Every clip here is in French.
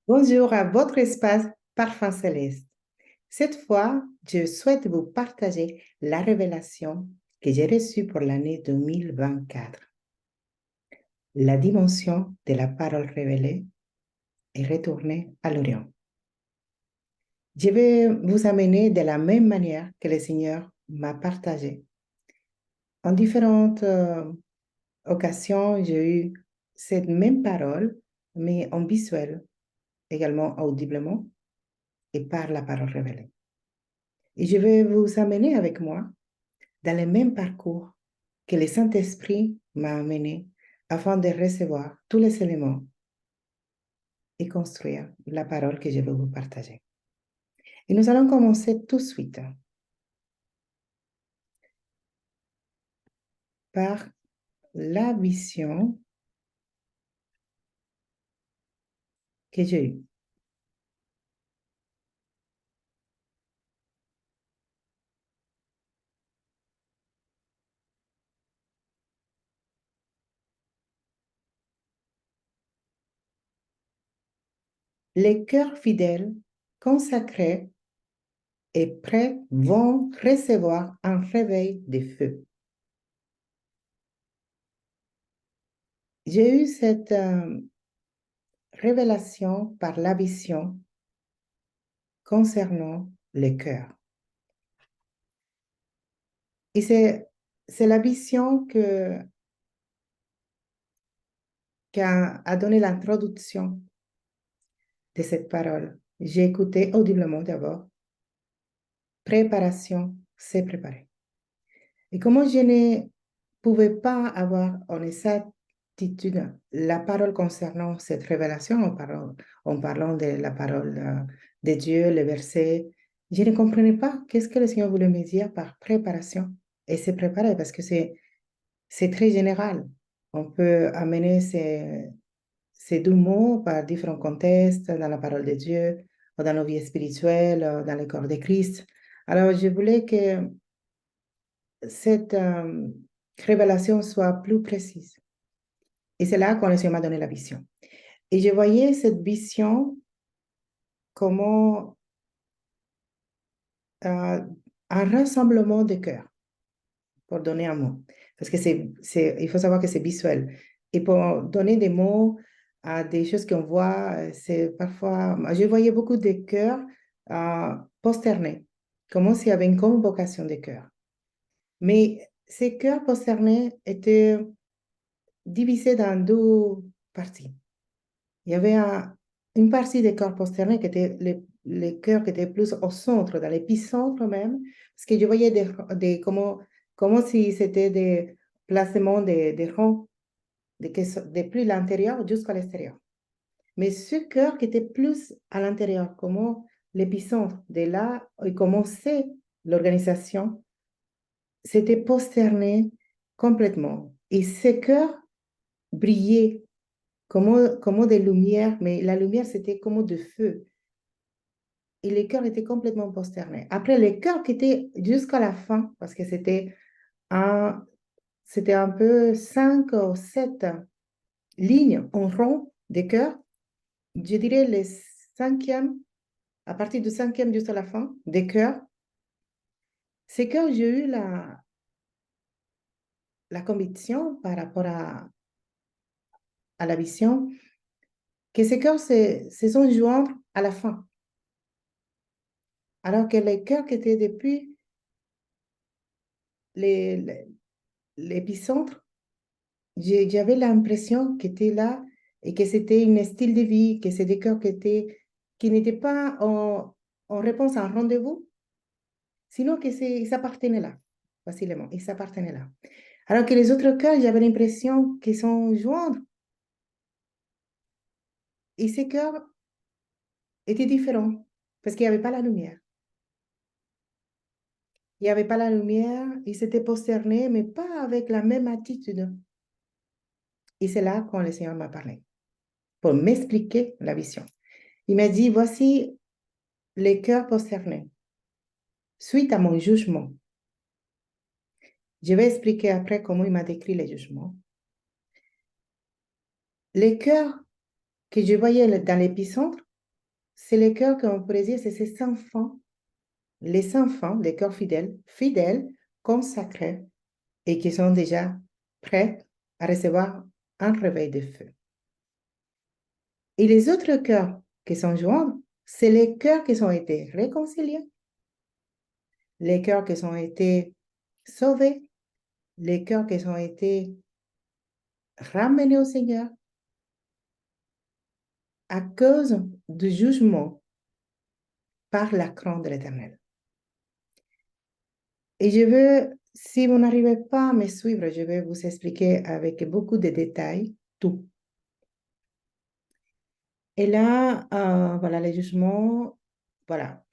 Bonjour à votre espace Parfum Céleste. Cette fois, je souhaite vous partager la révélation que j'ai reçue pour l'année 2024. La dimension de la parole révélée est retournée à l'Orient. Je vais vous amener de la même manière que le Seigneur m'a partagé. En différentes occasions, j'ai eu cette même parole, mais en visuel, également audiblement, et par la parole révélée. Et je vais vous amener avec moi dans le même parcours que le Saint-Esprit m'a amené afin de recevoir tous les éléments et construire la parole que je vais vous partager. Et nous allons commencer tout de suite par la vision que j'ai eue. Les cœurs fidèles, consacrés et prêts vont recevoir un réveil de feu. J'ai eu cette révélation par la vision concernant les cœurs. Et c'est la vision qui a donné l'introduction de cette parole. J'ai écouté audiblement d'abord. Préparation, c'est préparer. Et comment je ne pouvais pas avoir en exactitude la parole concernant cette révélation, en parlant de la parole de Dieu, les versets, je ne comprenais pas qu'est-ce que le Seigneur voulait me dire par préparation. Et c'est préparer parce que c'est très général. On peut amener ces deux mots par différents contextes, dans la parole de Dieu, ou dans nos vies spirituelles, ou dans le corps de Christ. Alors, je voulais que cette révélation soit plus précise. Et c'est là qu'on le Seigneur m'a donné la vision. Et je voyais cette vision comme un rassemblement de cœurs, pour donner un mot. Parce que il faut savoir que c'est visuel. Et pour donner des mots à des choses qu'on voit, c'est parfois... Je voyais beaucoup de cœurs posternés, comme s'il y avait une convocation de cœurs. Mais ces cœurs posternés étaient divisés dans deux parties. Il y avait une partie des cœurs posternés qui étaient les cœurs qui étaient plus au centre, dans l'épicentre même, parce que je voyais comme si c'était des placements des rangs, depuis l'intérieur jusqu'à l'extérieur. Mais ce cœur qui était plus à l'intérieur, comme l'épicentre de là, et comment c'est l'organisation, c'était posterné complètement. Et ce cœur brillait comme des lumières, mais la lumière, c'était comme de feu. Et les cœurs étaient complètement posternés. Après, les cœurs qui étaient jusqu'à la fin, parce que c'était un peu 5 ou 7 lignes en rond des cœurs. Je dirais les cinquièmes, à partir du cinquième jusqu'à la fin, des cœurs. Ces cœurs, j'ai eu la conviction par rapport à la vision que ces cœurs se sont joints à la fin. Alors que les cœurs qui étaient depuis l'épicentre, j'avais l'impression qu'ils étaient là et que c'était un style de vie, que c'est des cœurs qui n'étaient pas en réponse à un rendez-vous, sinon ils s'appartenaient là, facilement, ils s'appartenaient là. Alors que les autres cœurs, j'avais l'impression qu'ils sont joints. Et ces cœurs étaient différents parce qu'il n'y avait pas la lumière. Il n'y avait pas la lumière, ils s'étaient posternés, mais pas avec la même attitude. Et c'est là quand le Seigneur m'a parlé, pour m'expliquer la vision. Il m'a dit, voici les cœurs posternés. Suite à mon jugement, je vais expliquer après comment il m'a décrit les jugements. Les cœurs que je voyais dans l'épicentre, c'est les cœurs qu'on pourrait dire, c'est ces enfants, les enfants, les cœurs fidèles, fidèles, consacrés et qui sont déjà prêts à recevoir un réveil de feu. Et les autres cœurs qui sont joints, c'est les cœurs qui ont été réconciliés, les cœurs qui ont été sauvés, les cœurs qui ont été ramenés au Seigneur à cause du jugement par la crainte de l'Éternel. Et je veux, si vous n'arrivez pas à me suivre, je vais vous expliquer avec beaucoup de détails tout. Et là, voilà, les jugements, voilà.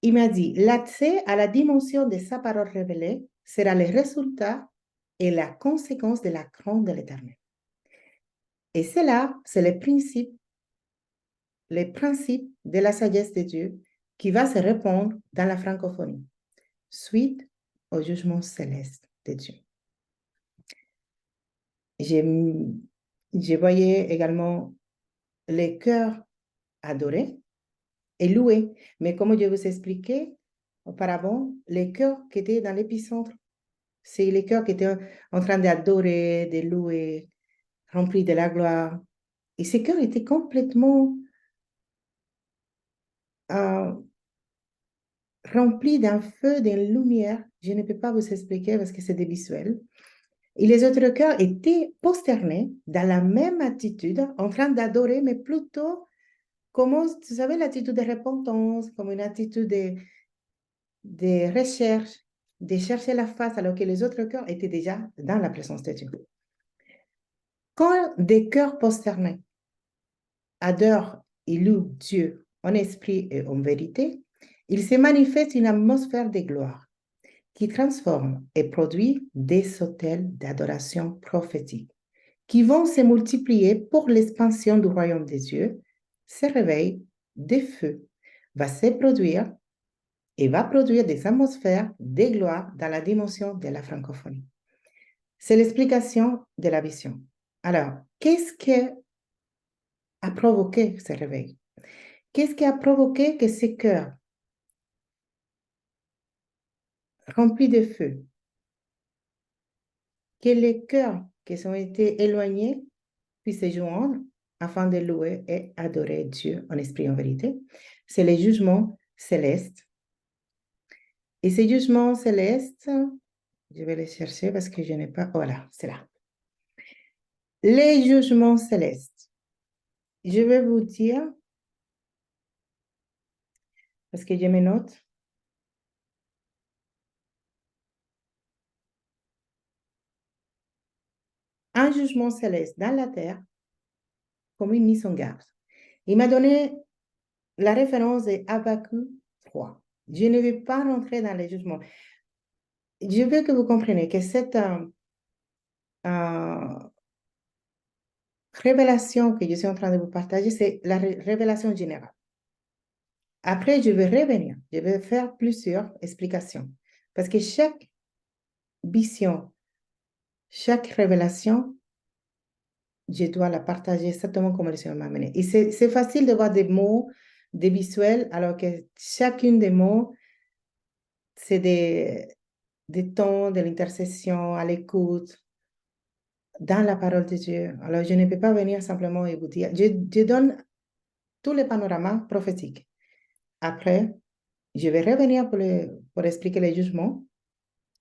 Il m'a dit, l'accès à la dimension de sa parole révélée sera le résultat et la conséquence de la crainte de l'Éternel. Et cela, c'est les principes de la sagesse de Dieu qui va se répandre dans la francophonie, suite au jugement céleste de Dieu. Je voyais également les cœurs adorés et loués. Mais comme je vous expliquais auparavant, les cœurs qui étaient dans l'épicentre, c'est les cœurs qui étaient en train d'adorer, de louer, remplis de la gloire. Et ces cœurs étaient complètement euh, remplis d'un feu, d'une lumière. Je ne peux pas vous expliquer parce que c'est des visuels. Et les autres cœurs étaient prosternés dans la même attitude, en train d'adorer, mais plutôt comme, vous savez, l'attitude de repentance, comme une attitude de recherche, de chercher la face, alors que les autres cœurs étaient déjà dans la présence de Dieu. Quand des cœurs prosternés adorent et louent Dieu en esprit et en vérité, il se manifeste une atmosphère de gloire qui transforme et produit des autels d'adoration prophétique qui vont se multiplier pour l'expansion du royaume des dieux. Ce réveil des feux va se produire et va produire des atmosphères de gloire dans la dimension de la francophonie. C'est l'explication de la vision. Alors, qu'est-ce qui a provoqué ce réveil? Qu'est-ce qui a provoqué que ces cœurs remplis de feu, que les cœurs qui ont été éloignés puissent se joindre afin de louer et adorer Dieu en esprit et en vérité? C'est le jugement céleste. Et ces jugements célestes, je vais les chercher parce que je n'ai pas... Voilà, c'est là. Les jugements célestes. Je vais vous dire, parce que j'ai mes notes. Un jugement céleste dans la terre comme une mise en garde. Il m'a donné la référence de Habakkuk 3. Je ne vais pas rentrer dans les jugements. Je veux que vous compreniez que cette révélation que je suis en train de vous partager, c'est la révélation générale. Après, je vais revenir, je vais faire plusieurs explications. Parce que chaque vision, chaque révélation, je dois la partager exactement comme le Seigneur m'a amené. Et c'est facile de voir des mots, des visuels, alors que chacune des mots, c'est des temps de l'intercession, à l'écoute, dans la parole de Dieu. Alors, je ne peux pas venir simplement et vous dire, je donne tous les panoramas prophétiques. Après, je vais revenir pour expliquer les jugements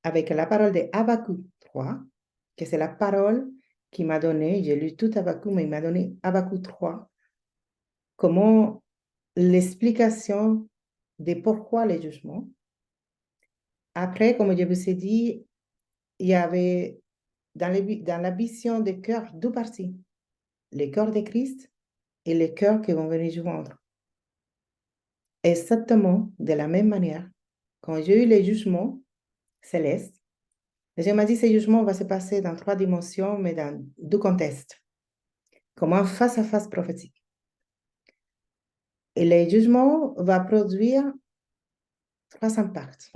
avec la parole de Habakkuk 3, que c'est la parole qui m'a donné, j'ai lu tout Habakkuk, mais il m'a donné Habakkuk 3, comment l'explication de pourquoi les jugements. Après, comme je vous ai dit, il y avait dans la vision des cœurs deux parties, les cœurs de Christ et les cœurs qui vont venir joindre. Exactement de la même manière, quand j'ai eu les jugements célestes, le Seigneur m'a dit que ces jugements vont se passer dans trois dimensions, mais dans deux contextes, comme un face-à-face prophétique. Et les jugements vont produire trois impacts.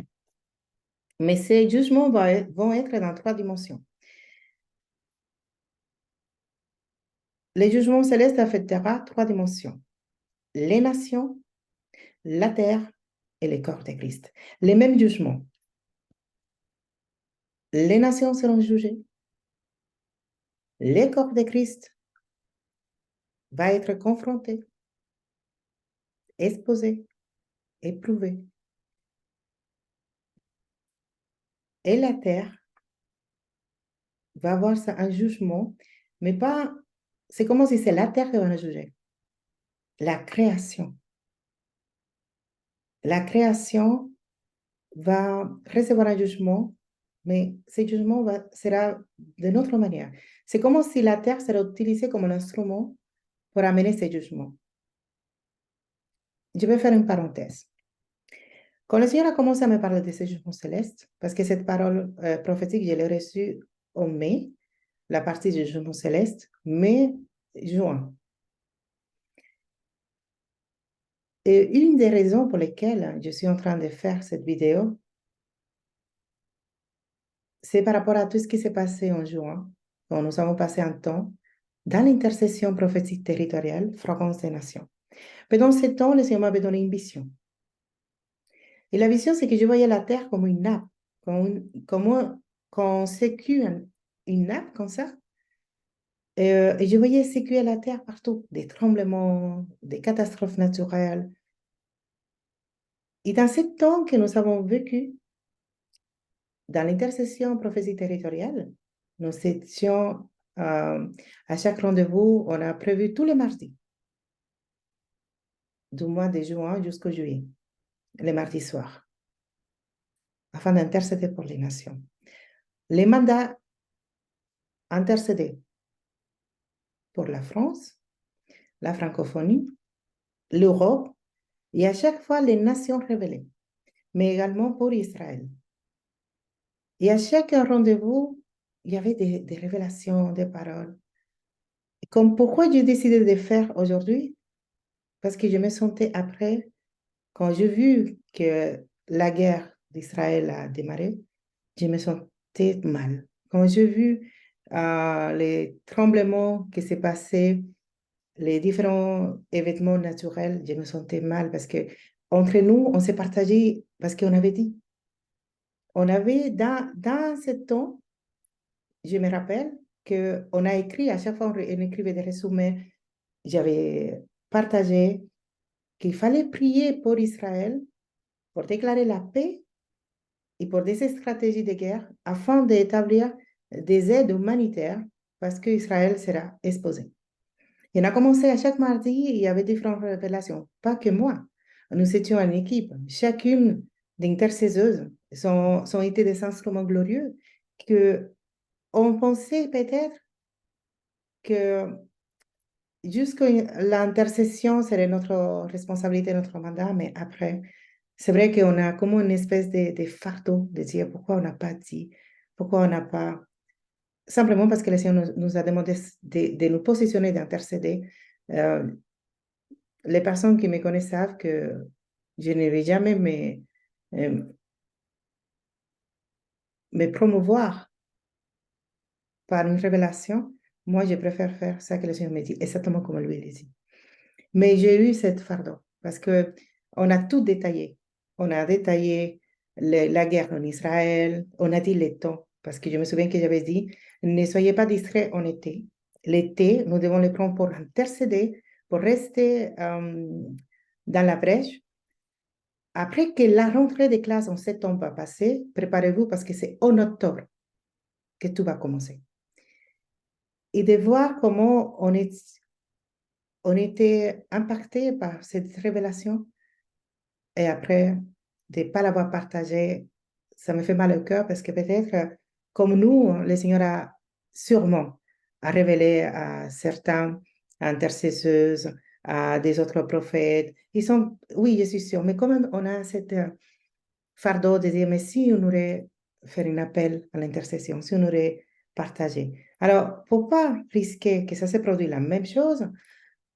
Mais ces jugements vont être dans trois dimensions. Les jugements célestes affectera trois dimensions. Les nations, la terre et les corps de Christ. Les mêmes jugements. Les nations seront jugées. Les corps de Christ va être confronté, exposé, éprouvé. Et la terre va avoir ça, un jugement, mais pas... C'est comme si c'est la terre qui va nous juger. La création. La création va recevoir un jugement, mais ce jugement sera de notre manière. C'est comme si la terre serait utilisée comme un instrument pour amener ce jugement. Je vais faire une parenthèse. Quand le Seigneur a commencé à me parler de ce jugement céleste, parce que cette parole prophétique, je l'ai reçue en mai, la partie du jugement céleste, mai, juin. Et une des raisons pour lesquelles je suis en train de faire cette vidéo, c'est par rapport à tout ce qui s'est passé en juin, quand nous avons passé un temps dans l'intercession prophétique territoriale, Fréquence des Nations. Pendant ce temps, le Seigneur m'avait donné une vision. Et la vision, c'est que je voyais la terre comme une nappe, quand on sécue une nappe comme ça. Et je voyais sécuer la terre partout, des tremblements, des catastrophes naturelles. Et dans ce temps que nous avons vécu, dans l'intercession prophétique territoriale, nous étions à chaque rendez-vous, on a prévu tous les mardis, du mois de juin jusqu'au juillet, les mardis soirs, afin d'intercéder pour les nations. Les mandats intercéder pour la France, la francophonie, l'Europe, et à chaque fois les nations révélées, mais également pour Israël. Et à chaque rendez-vous, il y avait des révélations, des paroles. Et comme pourquoi j'ai décidé de faire aujourd'hui? Parce que je me sentais après, quand j'ai vu que la guerre d'Israël a démarré, je me sentais mal. Quand j'ai vu les tremblements qui s'est passé, les différents événements naturels, je me sentais mal parce que entre nous, on s'est partagé parce qu'on avait dit. On avait, dans ce temps, je me rappelle qu'on a écrit, à chaque fois on écrivait des résumés, j'avais partagé qu'il fallait prier pour Israël, pour déclarer la paix et pour des stratégies de guerre afin d'établir des aides humanitaires parce qu'Israël sera exposé. Et on a commencé à chaque mardi, il y avait différentes révélations, pas que moi. Nous étions en équipe. Chacune des intercesseuses sont été des instruments glorieux que on pensait peut-être que jusque l'intercession serait notre responsabilité, notre mandat, mais après, c'est vrai qu'on a comme une espèce de fardeau de dire pourquoi on n'a pas dit, pourquoi on n'a pas... Simplement parce que le Seigneur nous a demandé de nous positionner, d'intercéder. Euh, les personnes qui me connaissent savent que je ne vais jamais me promouvoir par une révélation. Moi, je préfère faire ça que le Seigneur me dit, exactement comme lui le dit. Mais j'ai eu cette fardeau parce que on a tout détaillé. On a détaillé la guerre en Israël, on a dit les temps, parce que je me souviens que j'avais dit, ne soyez pas distraits en été. L'été, nous devons le prendre pour intercéder, pour rester dans la brèche. Après que la rentrée des classes en septembre va passer, préparez-vous parce que c'est en octobre que tout va commencer. Et de voir comment on était impacté par cette révélation. Et après, de ne pas l'avoir partagé, ça me fait mal au cœur parce que peut-être, comme nous, le Seigneur a sûrement révélé à certains intercesseuses, à des autres prophètes. Ils sont, oui, je suis sûre, mais quand même, on a cette fardeau de dire, mais si on aurait fait un appel à l'intercession, si on aurait partagé. Alors, pour ne pas risquer que ça se produise la même chose,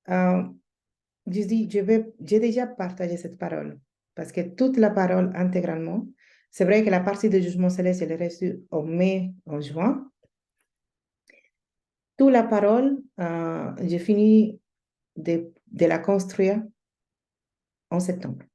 euh, je dis, j'ai déjà partagé cette parole, parce que toute la parole intégralement, c'est vrai que la partie de jugement céleste, je l'ai reçue en mai, en juin, toute la parole, j'ai fini de la construire en septembre.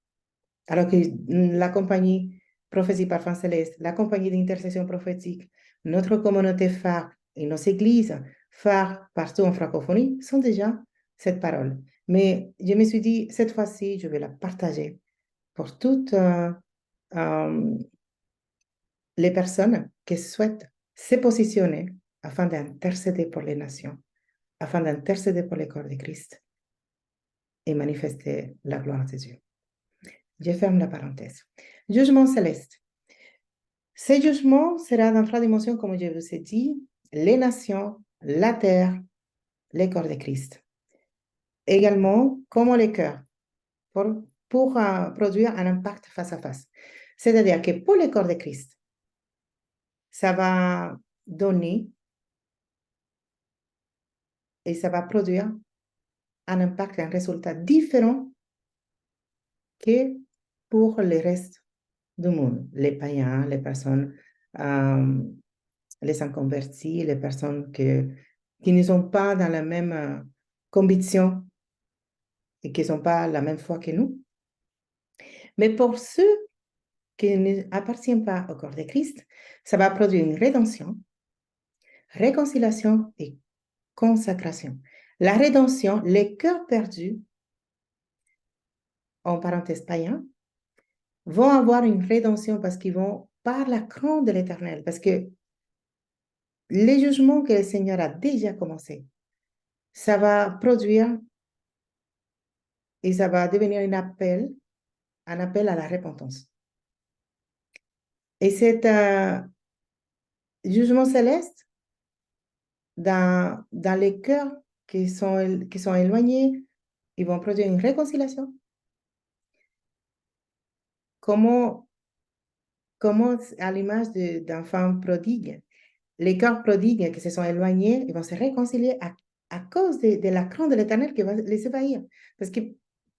Alors que la compagnie Prophétie Parfum Céleste, la compagnie d'intercession prophétique, notre communauté phare et nos églises phares partout en francophonie sont déjà cette parole. Mais je me suis dit, cette fois-ci, je vais la partager pour toutes les personnes qui souhaitent se positionner afin d'intercéder pour les nations, afin d'intercéder pour le corps de Christ et manifester la gloire de Dieu. Je ferme la parenthèse. Jugement céleste. Ce jugement sera dans trois dimensions, comme je vous ai dit, les nations, la terre, le corps de Christ. Également, comme les cœurs, pour produire un impact face à face. C'est-à-dire que pour le corps de Christ, ça va donner et ça va produire un impact, un résultat différent que pour le reste du monde, les païens, les personnes, les inconvertis, les personnes qui ne sont pas dans la même conviction et qui ne sont pas la même foi que nous. Mais pour ceux qui n'appartiennent pas au corps de Christ, ça va produire une rédemption, réconciliation et consacration. La rédemption, les cœurs perdus, en parenthèse païens, vont avoir une rédemption parce qu'ils vont par la crainte de l'Éternel, parce que les jugements que le Seigneur a déjà commencé, ça va produire et ça va devenir un appel à la repentance. Et cet jugement céleste, dans les cœurs qui sont éloignés, ils vont produire une réconciliation. Comment à l'image d'enfants prodigues, les cœurs prodigues qui se sont éloignés, ils vont se réconcilier à cause de la crainte de l'Éternel qui va les évair. Parce que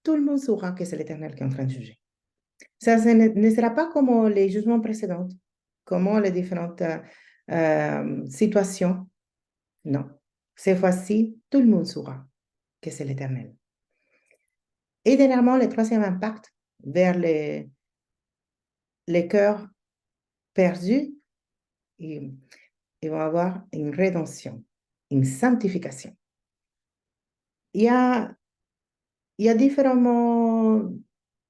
tout le monde saura que c'est l'Éternel qui est en train de juger. Ça ne sera pas comme les jugements précédents, comme les différentes situations. Non. Cette fois-ci, tout le monde saura que c'est l'Éternel. Et dernièrement, le troisième impact vers les cœurs perdus, ils vont avoir une rédemption, une sanctification. Il y a différents,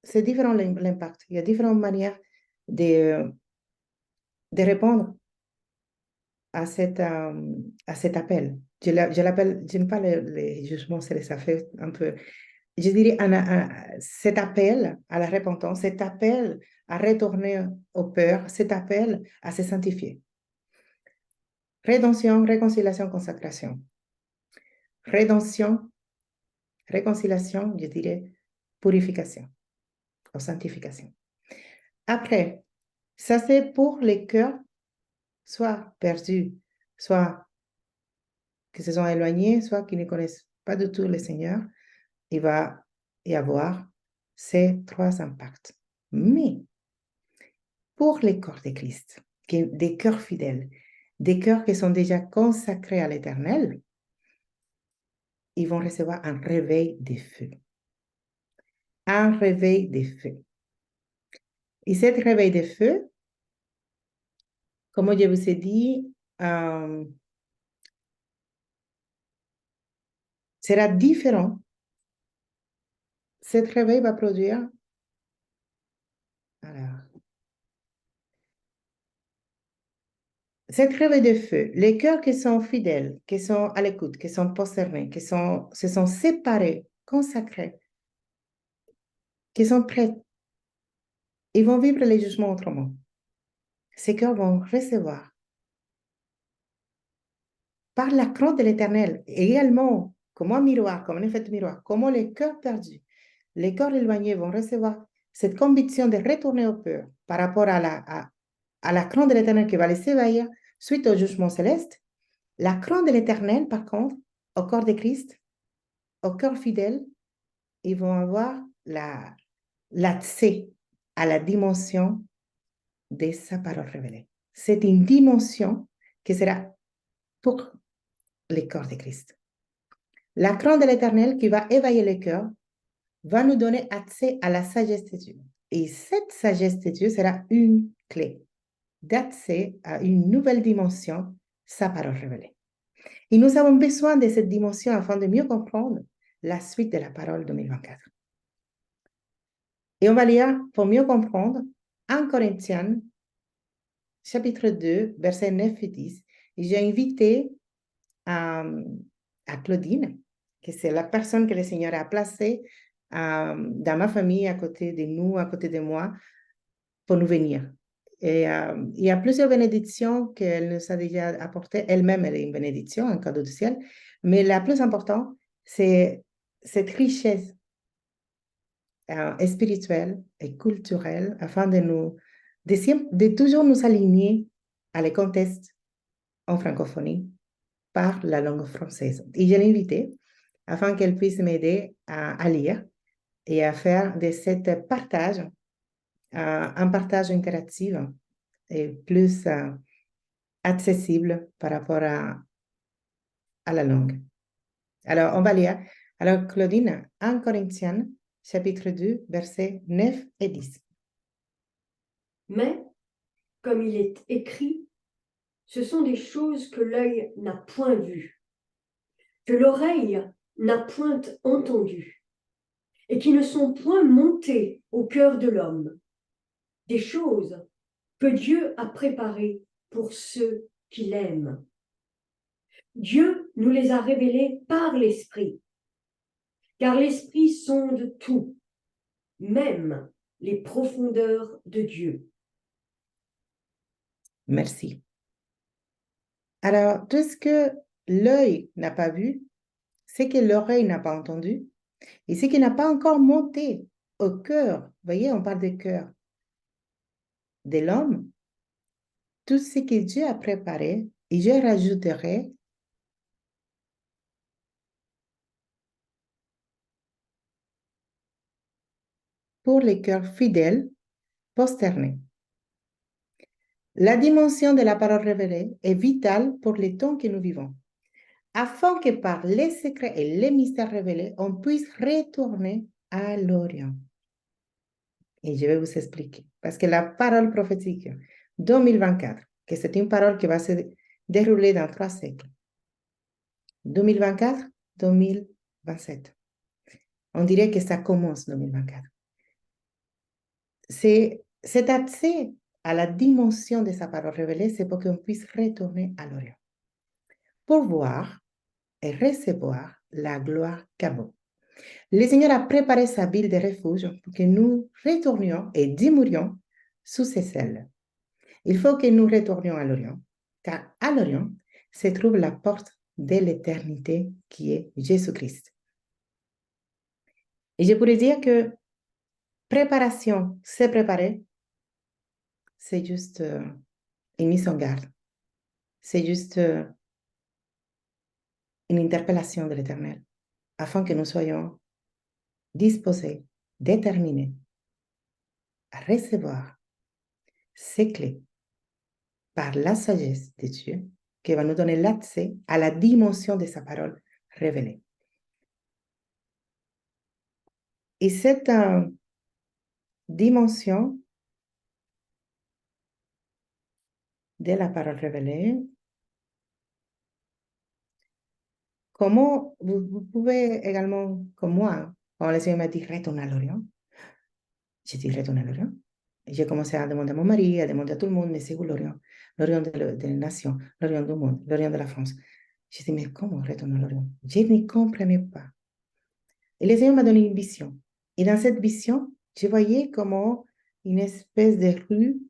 c'est différent l'impact. Il y a différentes manières de répondre à cet appel. Je l'appelle, j'aime pas les jugements, ça fait un peu, je dirais cet appel à la repentance, cet appel à retourner aux peurs, cet appel à se sanctifier. Rédemption, réconciliation, consacration. Rédemption, réconciliation, je dirais purification ou sanctification. Après, ça c'est pour les cœurs, soit perdus, soit qui se sont éloignés, soit qui ne connaissent pas du tout le Seigneur. Il va y avoir ces trois impacts. Mais pour les corps de Christ, des cœurs fidèles, des cœurs qui sont déjà consacrés à l'Éternel, ils vont recevoir un réveil des feux. Un réveil des feux. Et cet réveil des feux, comme je vous ai dit, sera différent. Cet réveil va produire, alors, cette réveil de feu, les cœurs qui sont fidèles, qui sont à l'écoute, qui sont posternés, se sont séparés, consacrés, qui sont prêts, ils vont vivre les jugements autrement. Ces cœurs vont recevoir par la crainte de l'Éternel, également comme un miroir, comme un effet de miroir, comment les cœurs perdus, les cœurs éloignés vont recevoir cette conviction de retourner au peur par rapport à la crainte de l'Éternel qui va les éveiller suite au jugement céleste. La crainte de l'Éternel, par contre, au corps de Christ, au cœur fidèle, ils vont avoir l'accès à la dimension de sa parole révélée. C'est une dimension qui sera pour les corps de Christ. La crainte de l'Éternel qui va éveiller le cœur va nous donner accès à la sagesse de Dieu. Et cette sagesse de Dieu sera une clé d'accès à une nouvelle dimension, sa parole révélée. Et nous avons besoin de cette dimension afin de mieux comprendre la suite de la parole 2024. Et on va lire, pour mieux comprendre, 1 Corinthiens, chapitre 2, versets 9 et 10. Et j'ai invité à Claudine, que c'est la personne que le Seigneur a placée dans ma famille, à côté de nous, à côté de moi, pour nous venir. Et il y a plusieurs bénédictions qu'elle nous a déjà apportées. Elle-même, elle est une bénédiction, un cadeau du ciel. Mais la plus importante, c'est cette richesse spirituelle et culturelle afin de toujours nous aligner à les contextes en francophonie par la langue française. Et je l'ai invitée afin qu'elle puisse m'aider à lire et à faire de cet partage un partage interactif et plus accessible par rapport à la langue. Alors, on va lire. Alors, Claudine, 1 Corinthiens, chapitre 2, versets 9 et 10. Mais, comme il est écrit, ce sont des choses que l'œil n'a point vues, que l'oreille n'a point entendues, et qui ne sont point montées au cœur de l'homme, des choses que Dieu a préparées pour ceux qui l'aiment. Dieu nous les a révélées par l'Esprit, car l'Esprit sonde tout, même les profondeurs de Dieu. Merci. Alors, tout ce que l'œil n'a pas vu, ce que l'oreille n'a pas entendu, et ce qui n'a pas encore monté au cœur, vous voyez, on parle de cœur de l'homme, tout ce que Dieu a préparé, et je rajouterai pour les cœurs fidèles, posternés. La dimension de la parole révélée est vitale pour les temps que nous vivons, afin que par les secrets et les mystères révélés, on puisse retourner à l'Orient. Et je vais vous expliquer. Parce que la parole prophétique 2024, que c'est une parole qui va se dérouler dans 3 siècles. 2024, 2027. On dirait que ça commence 2024. Cet accès à la dimension de sa parole révélée, c'est pour qu'on puisse retourner à l'Orient, pour voir et recevoir la gloire qu'avant. Le Seigneur a préparé sa ville de refuge pour que nous retournions et demeurions sous ses ailes. Il faut que nous retournions à l'Orient, car à l'Orient se trouve la porte de l'éternité qui est Jésus-Christ. Et je pourrais dire que préparation, c'est préparer, c'est juste une mise en garde. C'est juste une interpellation de l'Éternel, afin que nous soyons disposés, déterminés à recevoir ces clés par la sagesse de Dieu qui va nous donner l'accès à la dimension de sa parole révélée. Et cette dimension de la parole révélée, comment vous pouvez également, comme moi, quand le Seigneur m'a dit retourne à l'Orient, j'ai dit retourne à l'Orient. J'ai commencé à demander à mon mari, à demander à tout le monde, mais c'est où l'Orient? L'Orient de la nation, l'Orient du monde, l'Orient de la France. J'ai dit, mais comment retourner à l'Orient? Je ne comprenais pas. Et le Seigneur m'a donné une vision. Et dans cette vision, je voyais comment une espèce de rue,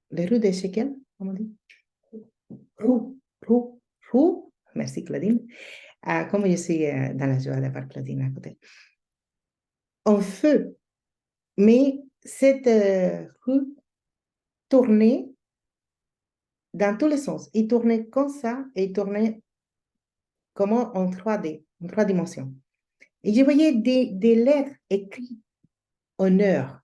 les rues de Shekel, comment on dit? Rue, merci Claudine. Comme je suis dans la joie d'avoir Claudine à côté. En feu. Mais cette rue tournait dans tous les sens. Il tournait comme ça et il tournait comme en 3D, en 3 dimensions. Et je voyais des lettres écrites en heure.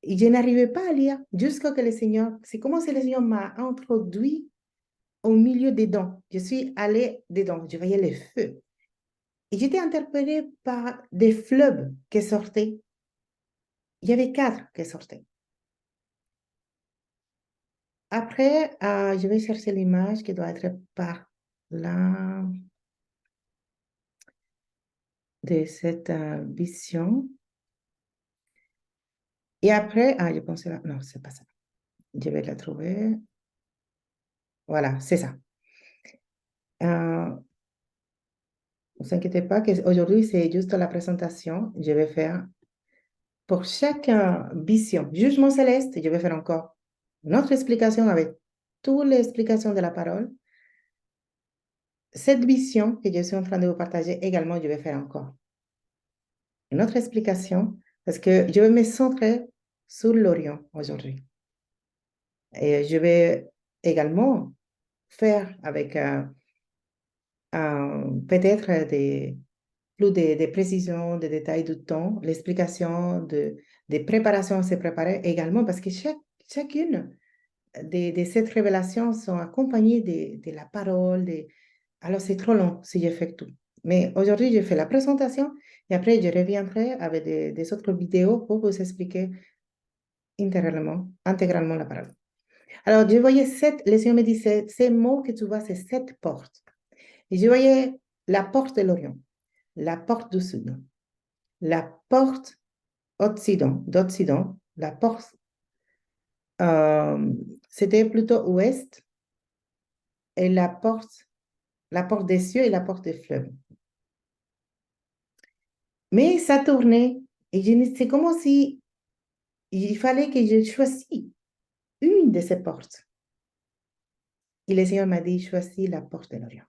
Et je n'arrivais pas à lire jusqu'à que le Seigneur, c'est comme si le Seigneur m'a introduit au milieu des dents. Je suis allée dedans. Je voyais les feux. Et j'étais interpellée par des fleuves qui sortaient. Il y avait 4 qui sortaient. Après, je vais chercher l'image qui doit être par là de cette vision. Et après, je pensais là, non, c'est pas ça. Je vais la trouver. Voilà, c'est ça. Ne vous inquiétez pas qu'aujourd'hui, c'est juste la présentation. Je vais faire pour chaque vision, jugement céleste, je vais faire encore une autre explication avec toutes les explications de la parole. Cette vision que je suis en train de vous partager également, je vais faire encore une autre explication parce que je vais me centrer sur l'Orient aujourd'hui. Et je vais également faire avec peut-être plus de précisions, de détails du temps, l'explication des préparations à se préparer également parce que chacune de cette révélation sont accompagnées de la parole. Alors, c'est trop long si je fais tout. Mais aujourd'hui, je fais la présentation et après, je reviendrai avec des autres vidéos pour vous expliquer intégralement la parole. Alors, je voyais le Seigneur me dit, ces mots que tu vois, c'est 7 portes. Et je voyais la porte de l'Orient, la porte du Sud, la porte d'Occident, la porte, c'était plutôt ouest, et la porte des cieux et la porte des fleuves. Mais ça tournait, et c'est comme si il fallait que je choisisse une de ces portes. Et le Seigneur m'a dit, choisis la porte de l'Orient.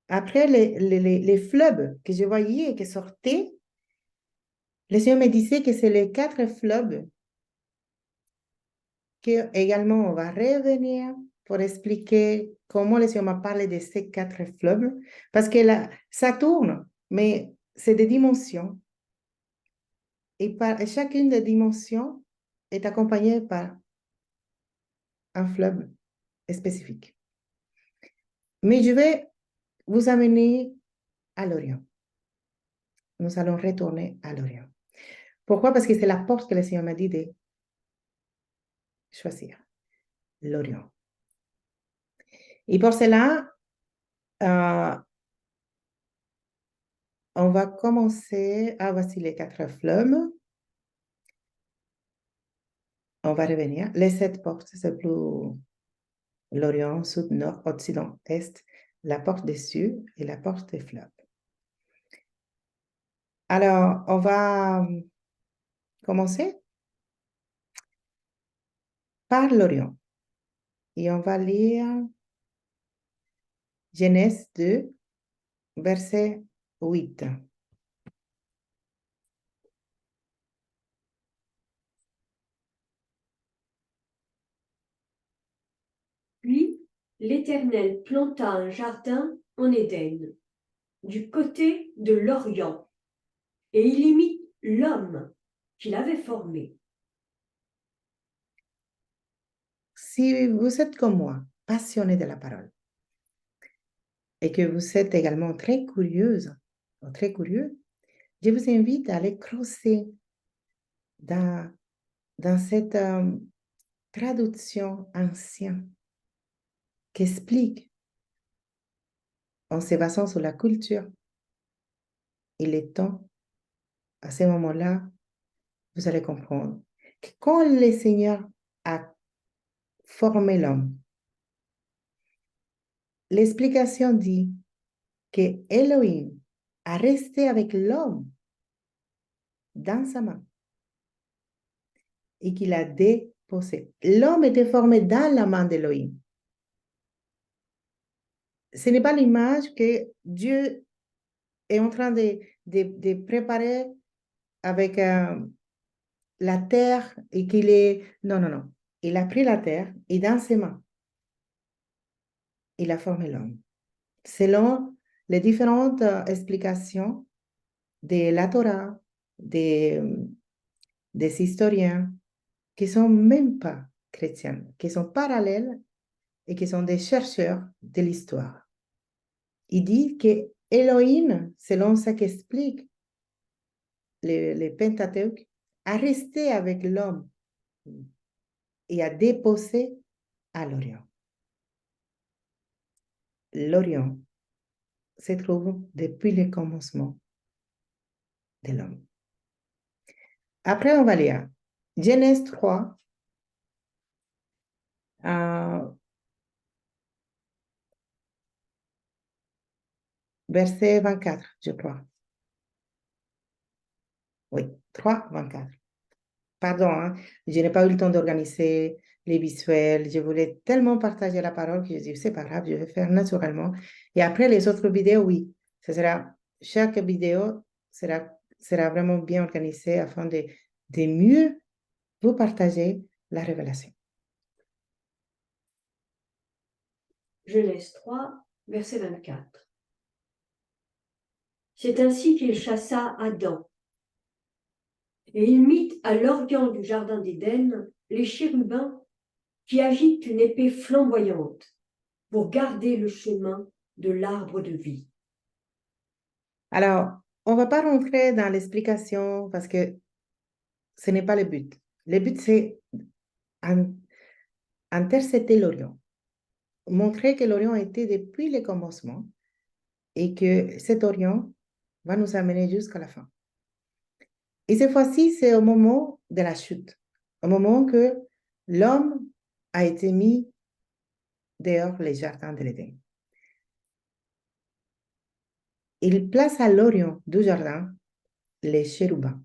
Après, les fleuves que je voyais qui sortaient, le Seigneur me disait que c'est les 4 fleuves que également on va revenir pour expliquer comment le Seigneur m'a parlé de ces 4 fleuves, parce que là, ça tourne, mais c'est des dimensions. Et chacune des dimensions est accompagnée par un fleuve spécifique. Mais je vais vous amener à l'Orient. Nous allons retourner à l'Orient. Pourquoi? Parce que c'est la porte que le Seigneur m'a dit de choisir, l'Orient. Et pour cela, on va commencer. Voici les 4 fleuves. On va revenir. Les 7 portes, c'est plus l'Orient, Sud, Nord, Occident, Est, la porte des cieux et la porte des fleuves. Alors, on va commencer par l'Orient. Et on va lire Genèse 2, verset 8. Puis l'Éternel planta un jardin en Éden, du côté de l'Orient, et il y mit l'homme qu'il avait formé. Si vous êtes comme moi, passionné de la parole, et que vous êtes également très curieuse, ou très curieux, je vous invite à aller creuser dans cette traduction ancienne qui explique, en se basant sur la culture et les temps, à ce moment-là, vous allez comprendre que quand le Seigneur a formé l'homme, l'explication dit que Elohim a resté avec l'homme dans sa main et qu'il a déposé. L'homme était formé dans la main d'Elohim. Ce n'est pas l'image que Dieu est en train de préparer avec la terre et qu'il est... Non, non, non. Il a pris la terre et dans ses mains, il a formé l'homme. Selon les différentes explications de la Torah, des historiens, qui ne sont même pas chrétiennes qui sont parallèles et qui sont des chercheurs de l'histoire. Il dit que Elohim, selon ce qu'explique le Pentateuque, a resté avec l'homme et a déposé à l'Orient. L'Orient se trouve depuis le commencement de l'homme. Après, on va lire Genèse 3, verset 24, je crois. Oui, 3, 24. Pardon, hein, je n'ai pas eu le temps d'organiser les visuels. Je voulais tellement partager la parole que je dis, c'est pas grave, je vais faire naturellement. Et après, les autres vidéos, oui. Chaque vidéo sera vraiment bien organisée afin de mieux vous partager la révélation. Genèse 3, verset 24. C'est ainsi qu'il chassa Adam. Et il mit à l'orient du jardin d'Éden les chérubins qui agitent une épée flamboyante pour garder le chemin de l'arbre de vie. Alors, on ne va pas rentrer dans l'explication parce que ce n'est pas le but. Le but, c'est intercepter l'Orient. Montrer que l'Orient était depuis le commencement et que cet Orient va nous amener jusqu'à la fin. Et cette fois-ci, c'est au moment de la chute, au moment que l'homme a été mis dehors les jardins de l'Éden. Il place à l'Orient du jardin les chérubins.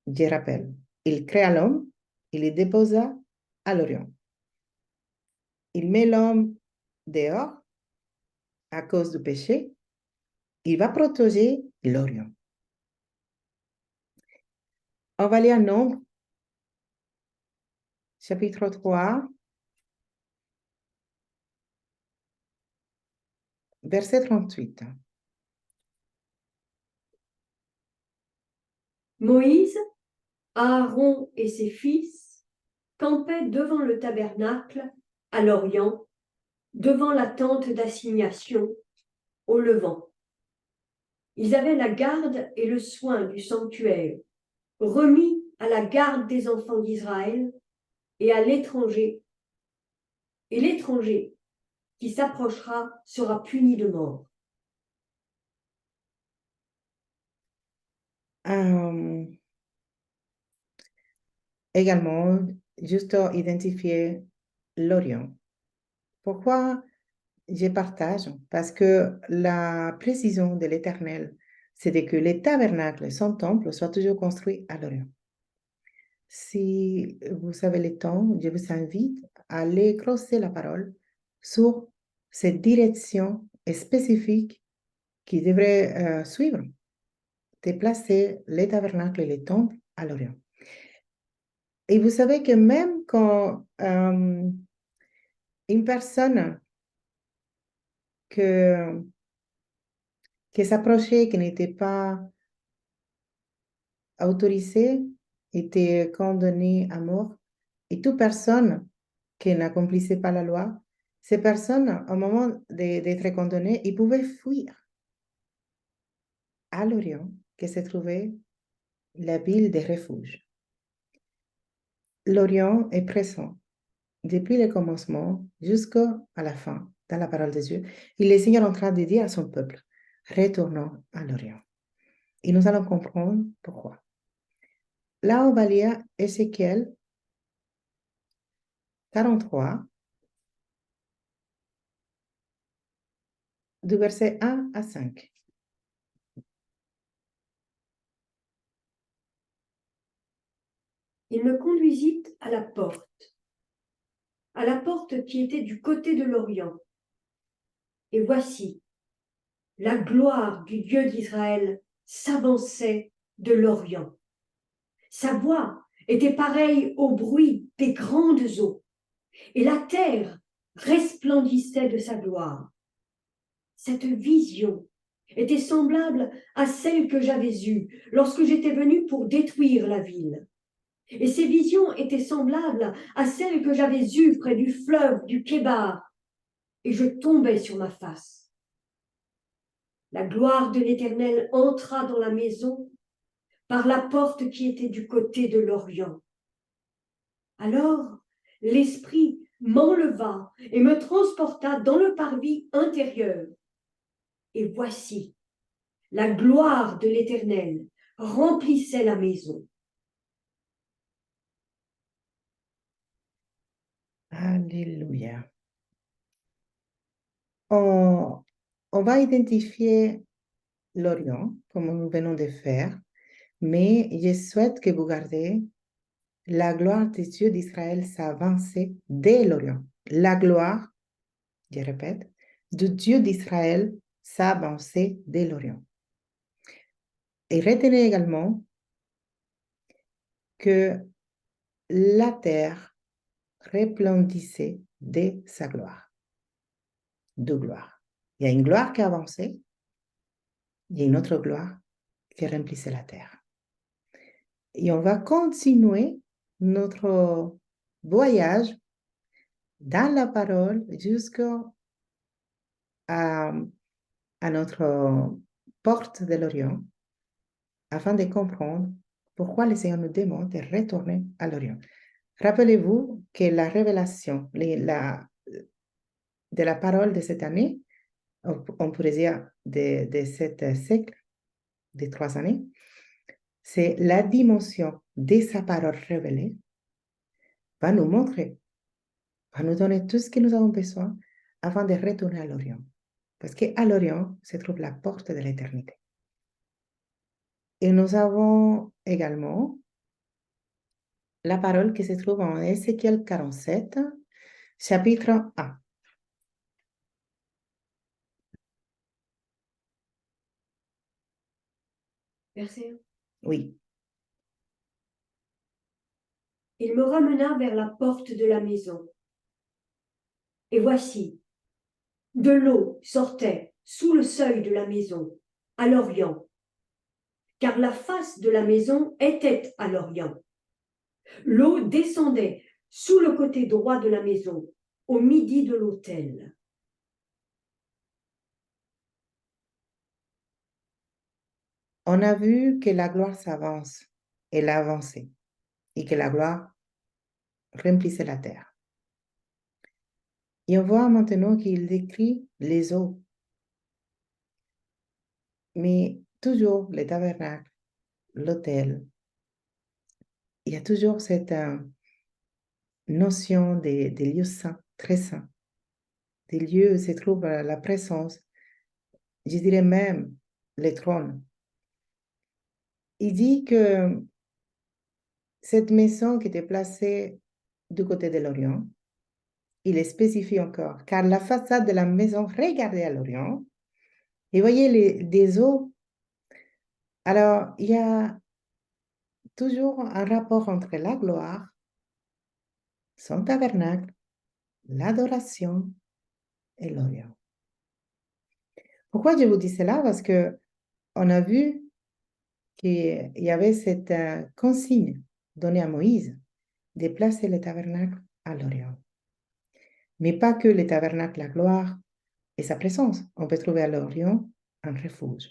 Je rappelle, il créa l'homme, il le déposa à l'Orient. Il met l'homme dehors à cause du péché. Il va protéger l'Orient. On va lire Nombre, chapitre 3, verset 38. Moïse, Aaron et ses fils campaient devant le tabernacle à l'orient, devant la tente d'assignation au levant. Ils avaient la garde et le soin du sanctuaire, remis à la garde des enfants d'Israël et à l'étranger. Et l'étranger qui s'approchera sera puni de mort. Également, juste identifier l'Orient. Pourquoi je partage? Parce que la précision de l'Éternel, c'est de que les tabernacles, son temple, soient toujours construits à l'Orient. Si vous avez le temps, je vous invite à aller creuser la parole sur cette direction spécifique qui devrait suivre, de placer les tabernacles et les temples à l'Orient. Et vous savez que même quand une personne qui s'approchait, qui n'était pas autorisée, était condamnée à mort, et toute personne qui n'accomplissait pas la loi, ces personnes, au moment d'être condamnées, ils pouvaient fuir à l'Orient, qui se trouvait la ville de refuge. L'Orient est présent depuis le commencement jusqu'à la fin dans la parole de Dieu. Et le Seigneur est en train de dire à son peuple, retournons à l'Orient. Et nous allons comprendre pourquoi. Là, on va lire Ézéchiel 43, du verset 1 à 5. Il me conduisit à la porte qui était du côté de l'Orient. Et voici, la gloire du Dieu d'Israël s'avançait de l'Orient. Sa voix était pareille au bruit des grandes eaux, et la terre resplendissait de sa gloire. Cette vision était semblable à celle que j'avais eue lorsque j'étais venu pour détruire la ville. Et ces visions étaient semblables à celles que j'avais eues près du fleuve du Kébar, et je tombais sur ma face. La gloire de l'Éternel entra dans la maison par la porte qui était du côté de l'Orient. Alors, l'Esprit m'enleva et me transporta dans le parvis intérieur. Et voici, la gloire de l'Éternel remplissait la maison. Alléluia. On va identifier l'Orient, comme nous venons de faire, mais je souhaite que vous gardez la gloire des Dieu d'Israël s'avancer dès l'Orient. La gloire, je répète, du Dieu d'Israël s'avancer dès l'Orient. Et retenez également que la terre resplendissait de sa gloire, de gloire. Il y a une gloire qui a avancé, il y a une autre gloire qui remplissait la terre. Et on va continuer notre voyage dans la parole jusqu'à notre porte de l'Orient afin de comprendre pourquoi le Seigneur nous demande de retourner à l'Orient. Rappelez-vous que la révélation de la parole de cette année, on pourrait dire de cet siècle, de 3 années, c'est la dimension de sa parole révélée va nous montrer, va nous donner tout ce que nous avons besoin avant de retourner à l'Orient. Parce qu'à l'Orient se trouve la porte de l'éternité. Et nous avons également la parole qui se trouve en Ézéchiel 47, chapitre 1. Verset 1. Oui. Il me ramena vers la porte de la maison. Et voici, de l'eau sortait sous le seuil de la maison, à l'Orient, car la face de la maison était à l'Orient. L'eau descendait sous le côté droit de la maison, au midi de l'autel. On a vu que la gloire s'avance, elle a avancé, et que la gloire remplissait la terre. Et on voit maintenant qu'il décrit les eaux. Mais toujours le tabernacle, l'autel, il y a toujours cette notion des lieux saints, très saints, des lieux où se trouve la présence, je dirais même le trône. Il dit que cette maison qui était placée du côté de l'Orient, il spécifie encore, car la façade de la maison regardait à l'Orient, et voyez des eaux. Alors, il y a toujours un rapport entre la gloire, son tabernacle, l'adoration et l'Orient. Pourquoi je vous dis cela? Parce que on a vu qu'il y avait cette consigne donnée à Moïse de placer le tabernacle à l'Orient. Mais pas que le tabernacle, la gloire et sa présence. On peut trouver à l'Orient un refuge.